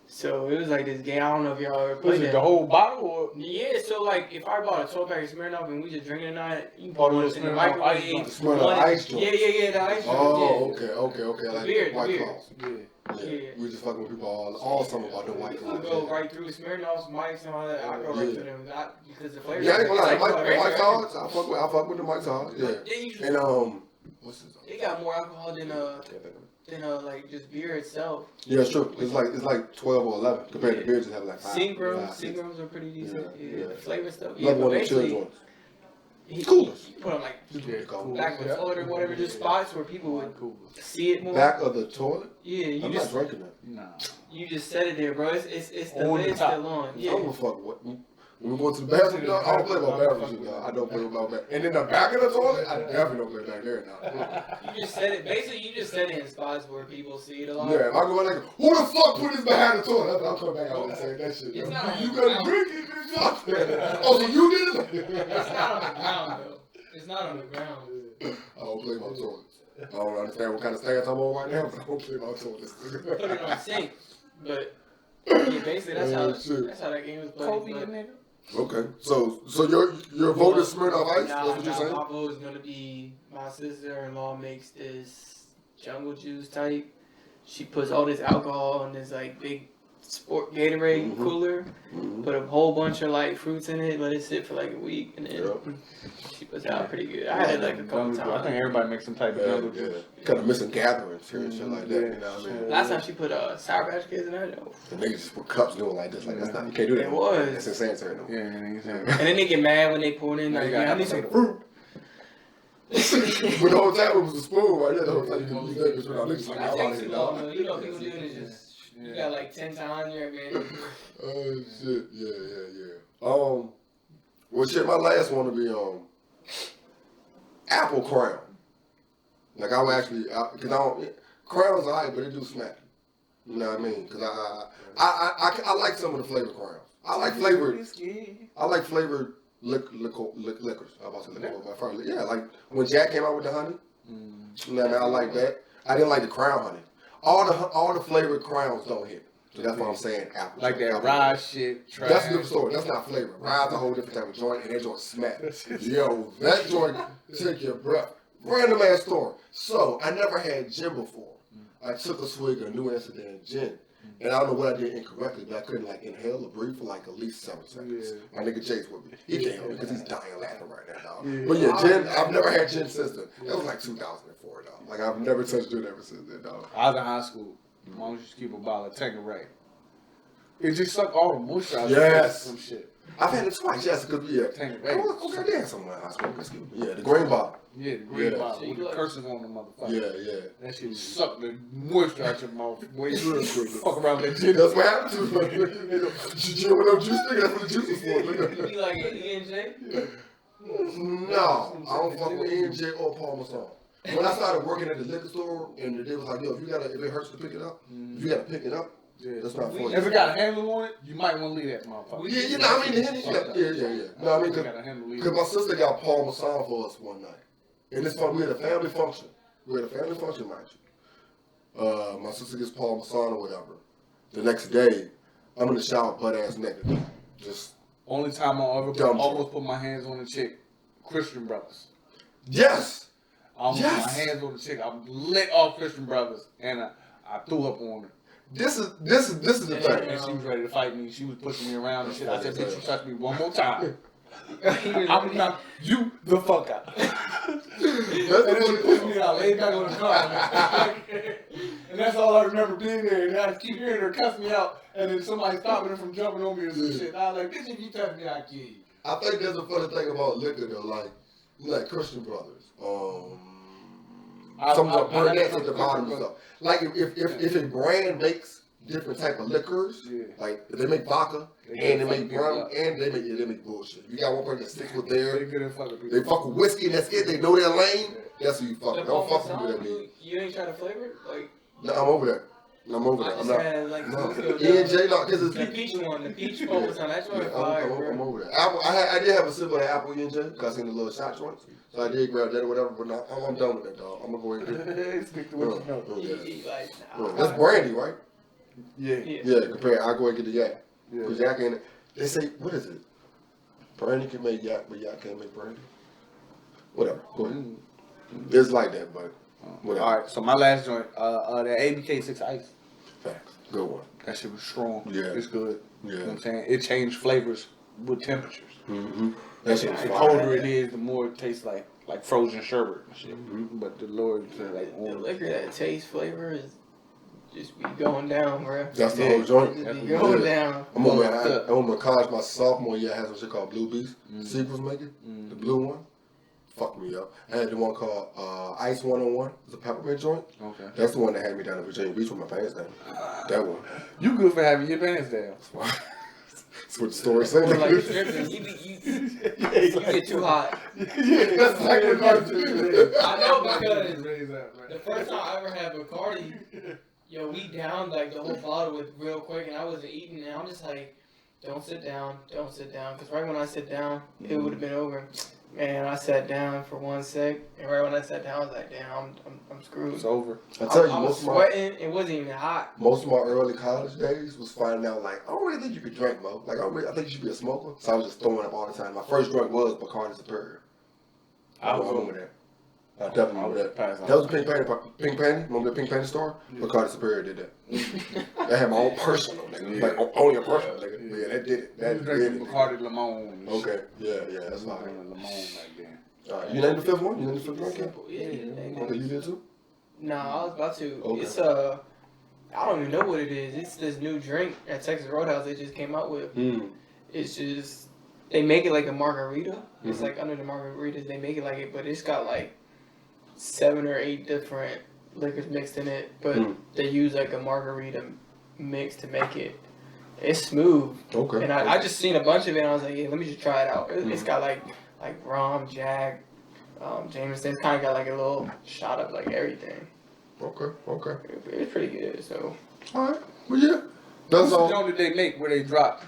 So it was like this game. I don't know if y'all ever played it. The whole bottle? Or? Yeah, so like if I bought a 12-pack of Smirnoff and we just drinking tonight, you can put it in the microwave. The Smirnoff ice joint. Yeah, the ice joint. Oh, okay. Like beer, White Claws. Yeah. We just fucking with people all summer about the White Claws. You go right through Smirnoff's, Mike's, and all that. I go right to them. Because the flavor. Yeah, I ain't gonna lie. The White Claws, I fuck with the White Claws. Yeah. And what's this? They got more alcohol than like just beer itself. Yeah, it's true. It's like 12 or 11 compared to beer just having like 5. Seagrams are pretty decent. Yeah. The flavor stuff. Love one of the chill joints. Coolers. You put them like back of the toilet or whatever, just spots where people would see it more. Back of the toilet? Yeah, I'm not drinking that. Nah. You just set it there, bro. It's the lid still on. Yeah. I don't give a fuck what. When we go to the bathroom, dog, I don't play about bathrooms, dog. I don't play about bathrooms. And in the back of the toilet, I definitely don't play back there now. You just set it. Basically, you just set it in spots where people see it a lot. Yeah, if I go in like, who the fuck put this behind the toilet? I'll come back out and say that shit. It's not you gotta drink it, bitch. Oh, so you did it? It's not on the ground, though. It's not on the ground. I don't play my toilets. I don't understand what kind of stance I'm on right now, but I don't play my toilets. Put it on the sink. But, yeah, basically, that's how that game was played. Kobe, nigga. Okay, so your vote is Smirnoff Ice? That's what you're saying? My vote is gonna be my sister-in-law makes this jungle juice type. She puts all this alcohol in this like big sport Gatorade cooler, put a whole bunch of like fruits in it, let it sit for like a week, and then she puts it out pretty good. I had it like a couple times. I think everybody makes some type of jungle juice. Kind of missing gatherings here and shit like that. You know what I mean? Last time she put Sour Patch Kids in there, though. The niggas just put cups doing like this. Like that's not. You can't do that. It was. That's insanitary. No. Yeah, and then they get mad when they pour it in. Like, I need some fruit. But the whole time it was a spoon right there. The whole time you can use that bitch without niggas like, I think so, dog. You know, people doing it just, you got like 10 times, you're man. Oh shit, yeah. Well shit, my last one would be apple crown. Like I would actually, cause I don't, crowns are alright, but they do smack. You know what I mean? Cause I like some of the flavored crowns. I like flavored liquors. I was about to say liquor, but first, yeah, like when Jack came out with the honey. You know what I mean? I like that. I didn't like the crown honey. All the flavored crowns don't hit. So that's what I'm saying. Apple. Like that rye shit. Trash. That's a different story. That's not flavor. Rye's a whole different type of joint, and that joint smack. Yo, that joint take your breath. Random ass story. So I never had gin before. I took a swig of New Amsterdam gin. And I don't know what I did incorrectly, but I couldn't like inhale or breathe for like at least 7 seconds. My nigga Chase with me. He can't help me because he's dying laughing right now, dog. But yeah, gin, I've never had gin since then. That was like 2004, dog. Like I've never touched gin ever since then, dog. I was in high school. Mom used to keep a bottle of Tanqueray. It just sucked all the moisture out of some shit. I've had it twice, yes, because Tanqueray. Oh, goddamn, somewhere in high school. Excuse me. Yeah, the green bottle. Yeah, the green bottle with the curses on the motherfucker. Yeah. That shit sucked the moisture out your mouth. Boy, you fuck around that gin. That's what happened to me. Gin with no juice, nigga. That's what the juice is for. You be like E&J? No, I don't fuck with E&J or Parmesan. When I started working at the liquor store, and they was like, yo, if it hurts to pick it up, if you gotta pick it up, that's not for you. If it got a handle on it, you might want to leave that motherfucker. Yeah, you know, I mean, yeah. No, I mean, because my sister got Parmesan for us one night. And it's fun. We had a family function. Mind you. My sister gets Parmesan or whatever. The next day, I'm in the shower butt-ass naked. Just only time I ever almost put my hands on a chick, Christian Brothers. Yes! I almost put my hands on the chick. I lit off Christian Brothers, and I threw up on her. This is the thing. And she was ready to fight me. She was pushing me around and shit. I said, bitch, you touch me one more time. I'm not you the fuck out. And then she pushed me out, laid back on the car. And that's all I remember being there. And I keep hearing her cuss me out. And then somebody stopping her from jumping on me or some shit. I was like, bitch, if you touch me, I'll kill you. I think there's a funny thing about liquor though, like Christian Brothers. Some of the Burnett's at the bottom and stuff. Like if a brand makes different type of liquors, like if they make vodka and they make rum and they make bullshit. You got one person that sticks with they fuck with whiskey and that's it. They know their lane. That's who you fuck with. Don't fuck with that. You ain't try to flavor it? Like no, I'm over that. I'm not. E&J, no, because it's the peach one. The peach Parmesan. That's what I'm over that. Apple. I did have a sip of the apple E&J because I seen the little shot joints. So I did grab that or whatever, but no, I'm done with that, dog. I'm gonna go ahead and get it. Stick to what you know. That's brandy, right? Yeah. Compare. I go ahead and get the yak. Because yak ain't. They say, what is it? Brandy can make yak, but yak can't make brandy. Whatever. Go ahead. It's like that, but whatever. All right. So my last joint, that ABK 6 Ice. Facts. Good one. That shit was strong. Yeah. It's good. Yeah. You know what I'm saying? It changed flavors with temperatures. Mm-hmm. That shit was the fire. colder it is, the more it tastes like frozen sherbet and shit. Mm-hmm. But the lower it's like the liquor that tastes flavor is just be going down, bro. That's the whole joint. Just be going down. I'm on college my sophomore year. I had some shit called Blue Beast. Seek was making the blue one. Fucked me up. I had the one called Ice 101. It's a peppermint joint. Okay. That's the one that had me down to Virginia Beach with my pants down. That one. You good for having your pants down. That's what the story said. Like you get too hot. Yeah, that's exactly what I know because the first time I ever had Bacardi, yo, we downed like the whole bottle with real quick, and I wasn't eating, and I'm just like, don't sit down, because right when I sit down, it would have been over. Man, I sat down for 1 sec, and right when I sat down, I was like, damn, I'm screwed. It's over. I tell you, I was sweating. It wasn't even hot. Most of my early college days was finding out, like, I don't really think you could drink, Mo. Like, I think you should be a smoker. So I was just throwing up all the time. My first drink was Bacardi Superior. I was over that. I definitely remember that. That was the Pink Panty. Remember the Pink Panty store? Bacardi Superior did that. They had my own personal, nigga. Like, only a personal, nigga. But yeah, that did it. That did it. Bacardi Limon. Okay. Yeah, that's fine. Limon back then. You named the fifth one? You named the fifth one? Yeah. Okay, you did too? No, I was about to. Okay. It's I don't even know what it is. It's this new drink at Texas Roadhouse they just came out with. It's just, they make it like a margarita. It's like under the margaritas, they make it like it, but it's got like 7 or 8 different liquors mixed in it, but they use like a margarita mix to make it. It's smooth. Okay. And I just seen a bunch of it and I was like, yeah, let me just try it out. It's got like rum, Jack, Jameson. It's kind of got like a little shot of like everything. Okay. It's pretty good, so. Alright. Well, yeah. That's all. The joint that they make where they drop,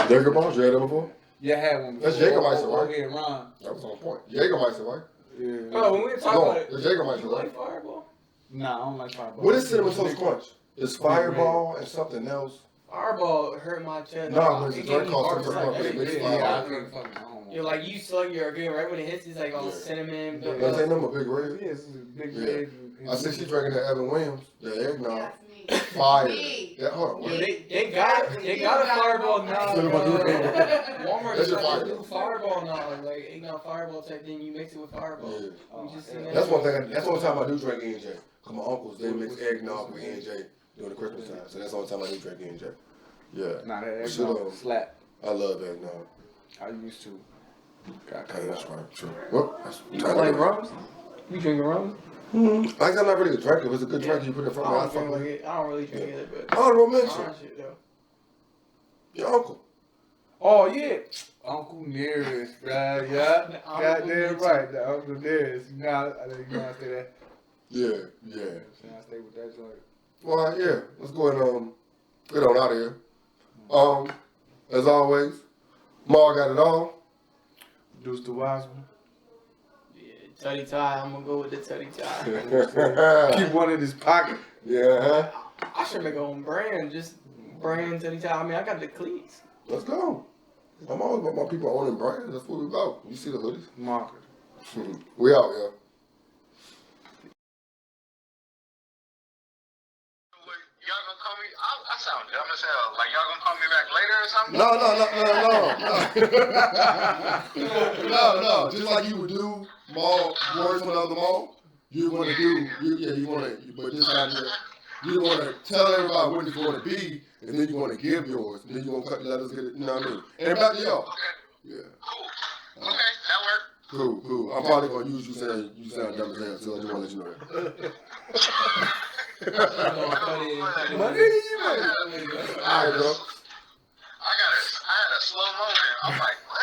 Jaeger bombs, you had that before? yeah, I had one before. That's Jägermeister, right? Okay, Ron. That was on point. Jägermeister, right? Yeah. Oh, when we were talking about it, It's Jägermeister, you right? like Fireball? Nah, I don't like Fireball. What is Cinnamon Toast Crunch? It's Fireball and something else. Fireball hurt my chest. No, but it's a It drink gave me called heart Cinnamon attack. Toast Crunch. Yeah, I can't fucking, I don't know. You're like, you slug your good right when it hits, it's like all Yeah. cinnamon. That's ain't number big red. Yeah, it's a big Yeah. red. I see she drinking that Evan Williams, the eggnog. That's me. Fire. Me. Yeah, hold on. Yo, they got a Fireball now. Walmart That's your got fire. a new Fireball now, like eggnog Fireball type thing. You mix it with Fireball. Yeah. We just seen that. That's one thing. That's the only time I do drink E&J. Cause my uncles they mix eggnog with E&J during the Christmas time, so that's the only time I do drink E&J. Yeah. Nah, that Shit, eggnog slap. I love eggnog. I used to. Okay, that's right. True. Well, that's You like rums? You drinking rums? I guess I'm not really a drinker. If it's a good drink, you put it in front I of me. I don't fuck drink with like it. it. I don't really drink it, but Honorable mention. orange shit though. Your uncle. Oh, yeah. Uncle Nearest, right? Yeah. Goddamn right. The Uncle Nearest. You know how I say that? Yeah. I stay with that joint. Well, yeah. Let's go ahead and get on out of here. As always, Mar got it all. Deuce the wise one. Yeah, TuddyTy. I'm gonna go with the TuddyTy. Keep one in his pocket. Yeah. I should make a own brand, just brand TuddyTy. I mean, I got the cleats. Let's go. I'm always about my people owning brands. That's what we about. You see the hoodies? Market. We out, yeah. Y'all gonna call me? I sound dumb as hell. Like y'all gonna call me back later or something? No. Just like you would do Words from the Other Mall, you want to do, but this time you want to tell everybody what it's going to be, and then you want to give yours, and then you want to cut the letters, get it, you know what I mean? And back to y'all. Okay. Yeah. Cool. Okay, that worked. Cool. I'm probably going to use you saying you sound dumb as hell, so I just want to let you know that. My nigga, you know. All right, bro. I had a slow moment. I'm like, what?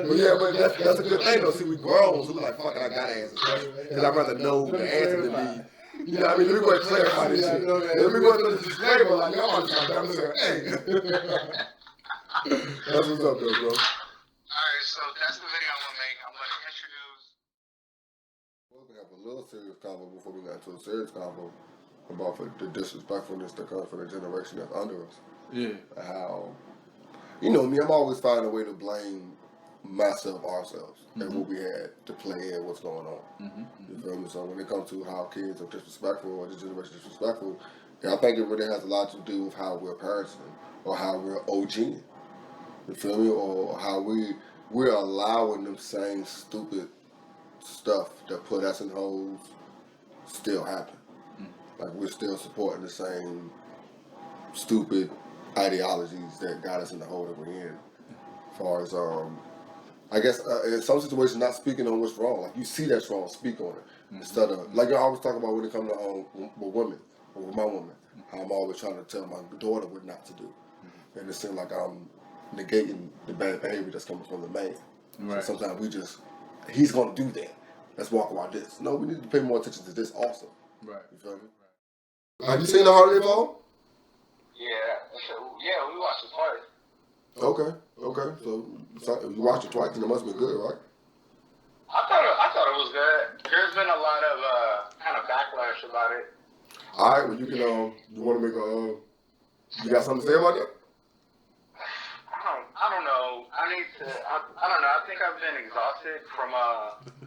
But yeah, but that's a good thing though. See, we grown, so we like, fuck it, I gotta answer questions. Because I'd rather know the answer than me. You know what I mean? Let me go ahead and clarify this shit. Let me go ahead and this disclaimer, like, y'all want to talk about this. Hey. That's what's up, though, bro. Alright, so that's the video I'm gonna make. I'm gonna introduce. We're gonna have a little serious convo before we got into a serious convo about the disrespectfulness that comes from the generation that's under us. Yeah. How, you know me, I'm always finding a way to blame myself, ourselves, and what we had to play in what's going on. You feel me? So when it comes to how kids are disrespectful or this generation is disrespectful, I think it really has a lot to do with how we're parenting or how we're OGing. You feel me? Or how we're allowing them same stupid stuff that put us in holes still happen. Like we're still supporting the same stupid ideologies that got us in the hole that we're in. As far as I guess in some situations not speaking on what's wrong. Like you see that's wrong, speak on it. Instead of like I always talk about when it comes to with women or with my woman, how I'm always trying to tell my daughter what not to do. And it seems like I'm negating the bad behavior that's coming from the man. Right. So sometimes he's gonna do that. Let's walk around this. No, we need to pay more attention to this also. Right. You feel me? Have you seen the holiday fall? Yeah, we watched it twice. Okay. So you watched it twice, and it must be good, right? I thought it was good. There's been a lot of kind of backlash about it. All right, well you can you want to make a you got something to say about that? I don't know. I need to. I don't know. I think I've been exhausted from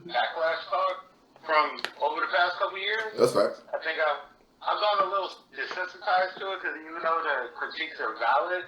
backlash talk from over the past couple years. That's right. I think I've gone a little desensitized to it because even though the critiques are valid,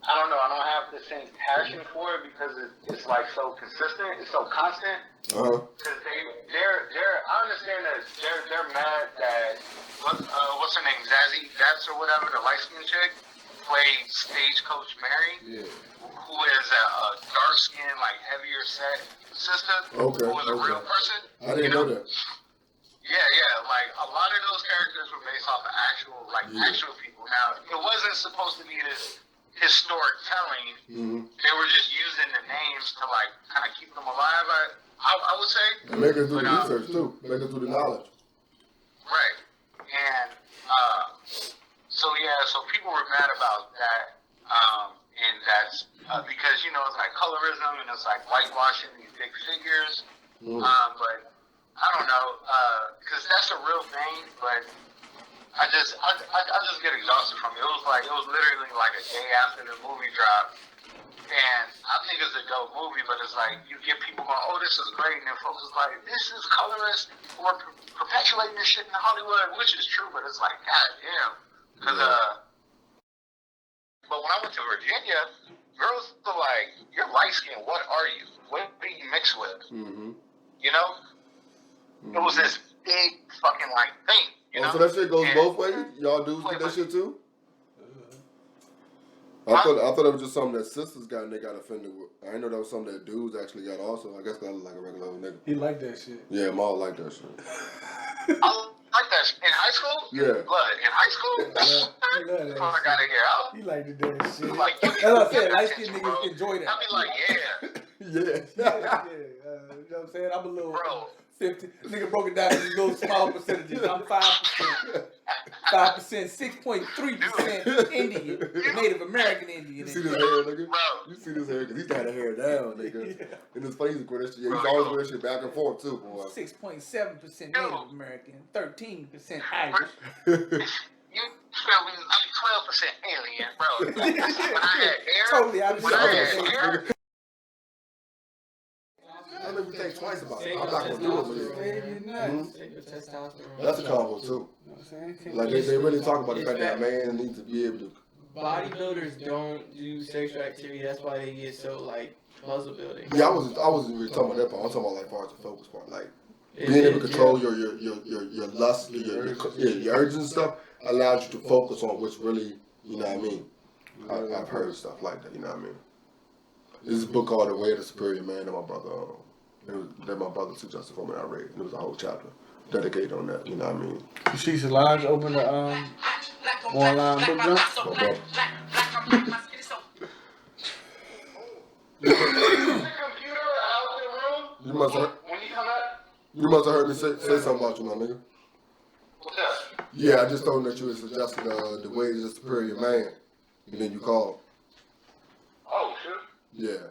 I don't know. I don't have the same passion for it because it's like so consistent. It's so constant. Because I understand that they're mad that what's her name, That's or whatever, the light skinned chick, played Stagecoach Mary, who is a dark skinned, like heavier set sister, who was a real person. I didn't know that. Yeah, like a lot of those characters were based off of actual people. Now, it wasn't supposed to be this historic telling. They were just using the names to like kind of keep them alive. I would say. And make us do the research too. Make us do the knowledge. Right. And so people were mad about that. And that's because it's like colorism and it's like whitewashing these big figures. But I don't know, because that's a real thing. But I just get exhausted from it. It was literally like a day after the movie dropped, and I think it's a dope movie. But it's like you get people going, "Oh, this is great," and then folks is like, "This is colorist. We're perpetuating this shit in Hollywood," which is true. But it's like, God damn, because But when I went to Virginia, girls were like, "You're light skinned. What are you? What do you mix with?" You know, it was this big fucking like thing. So that shit goes both ways? Y'all dudes get that shit too? I thought it was just something that sisters got and they got offended with. I didn't know that was something that dudes actually got also. I guess that was like a regular old nigga. He liked that shit. Yeah, Maul liked that shit. I like that shit. In high school? Yeah. Blood. In high school? He loved that I got to hear out. He liked to do that shit. Like, That's what I said. Light skinned niggas enjoy that. I'd be like, yeah. Yeah. You know what I'm saying? I'm a little 50. Nigga broke it down into little small percentages. I'm 5%. 5%, 6.3% Indian, Native American Indian. You see this hair, nigga? You see this hair? Because he's got the hair down, nigga. And it's funny he's wear that shit. Yeah, he's always wear that shit back and forth, too, boy. 6.7% Native American, 13% Irish. You feel me? I'm 12% alien, bro. When I had hair. Totally out of hair. I think we think twice about it. I'm not going to do it with Sacred testosterone. That's a combo, too. Like, they really talk about the fact that a man needs to be able to. Bodybuilders don't do sexual activity. That's why they get so, like, muscle building. Yeah, I wasn't really talking about that part. I'm talking about, like, far as the focus part. Like, being able to control your lust, your urges and stuff allows you to focus on what's really, you know what I mean? I've heard stuff like that, you know what I mean? There's a book called The Way of the Superior Man that my brother suggested for me. I read. It was a whole chapter dedicated on that. You know what I mean? You see Solange open the online book jump? You must have heard me say something about you, my nigga. What's up? Yeah, I just told him that you had suggested The Way of the Superior Man, and then you called. Oh, sure. Yeah.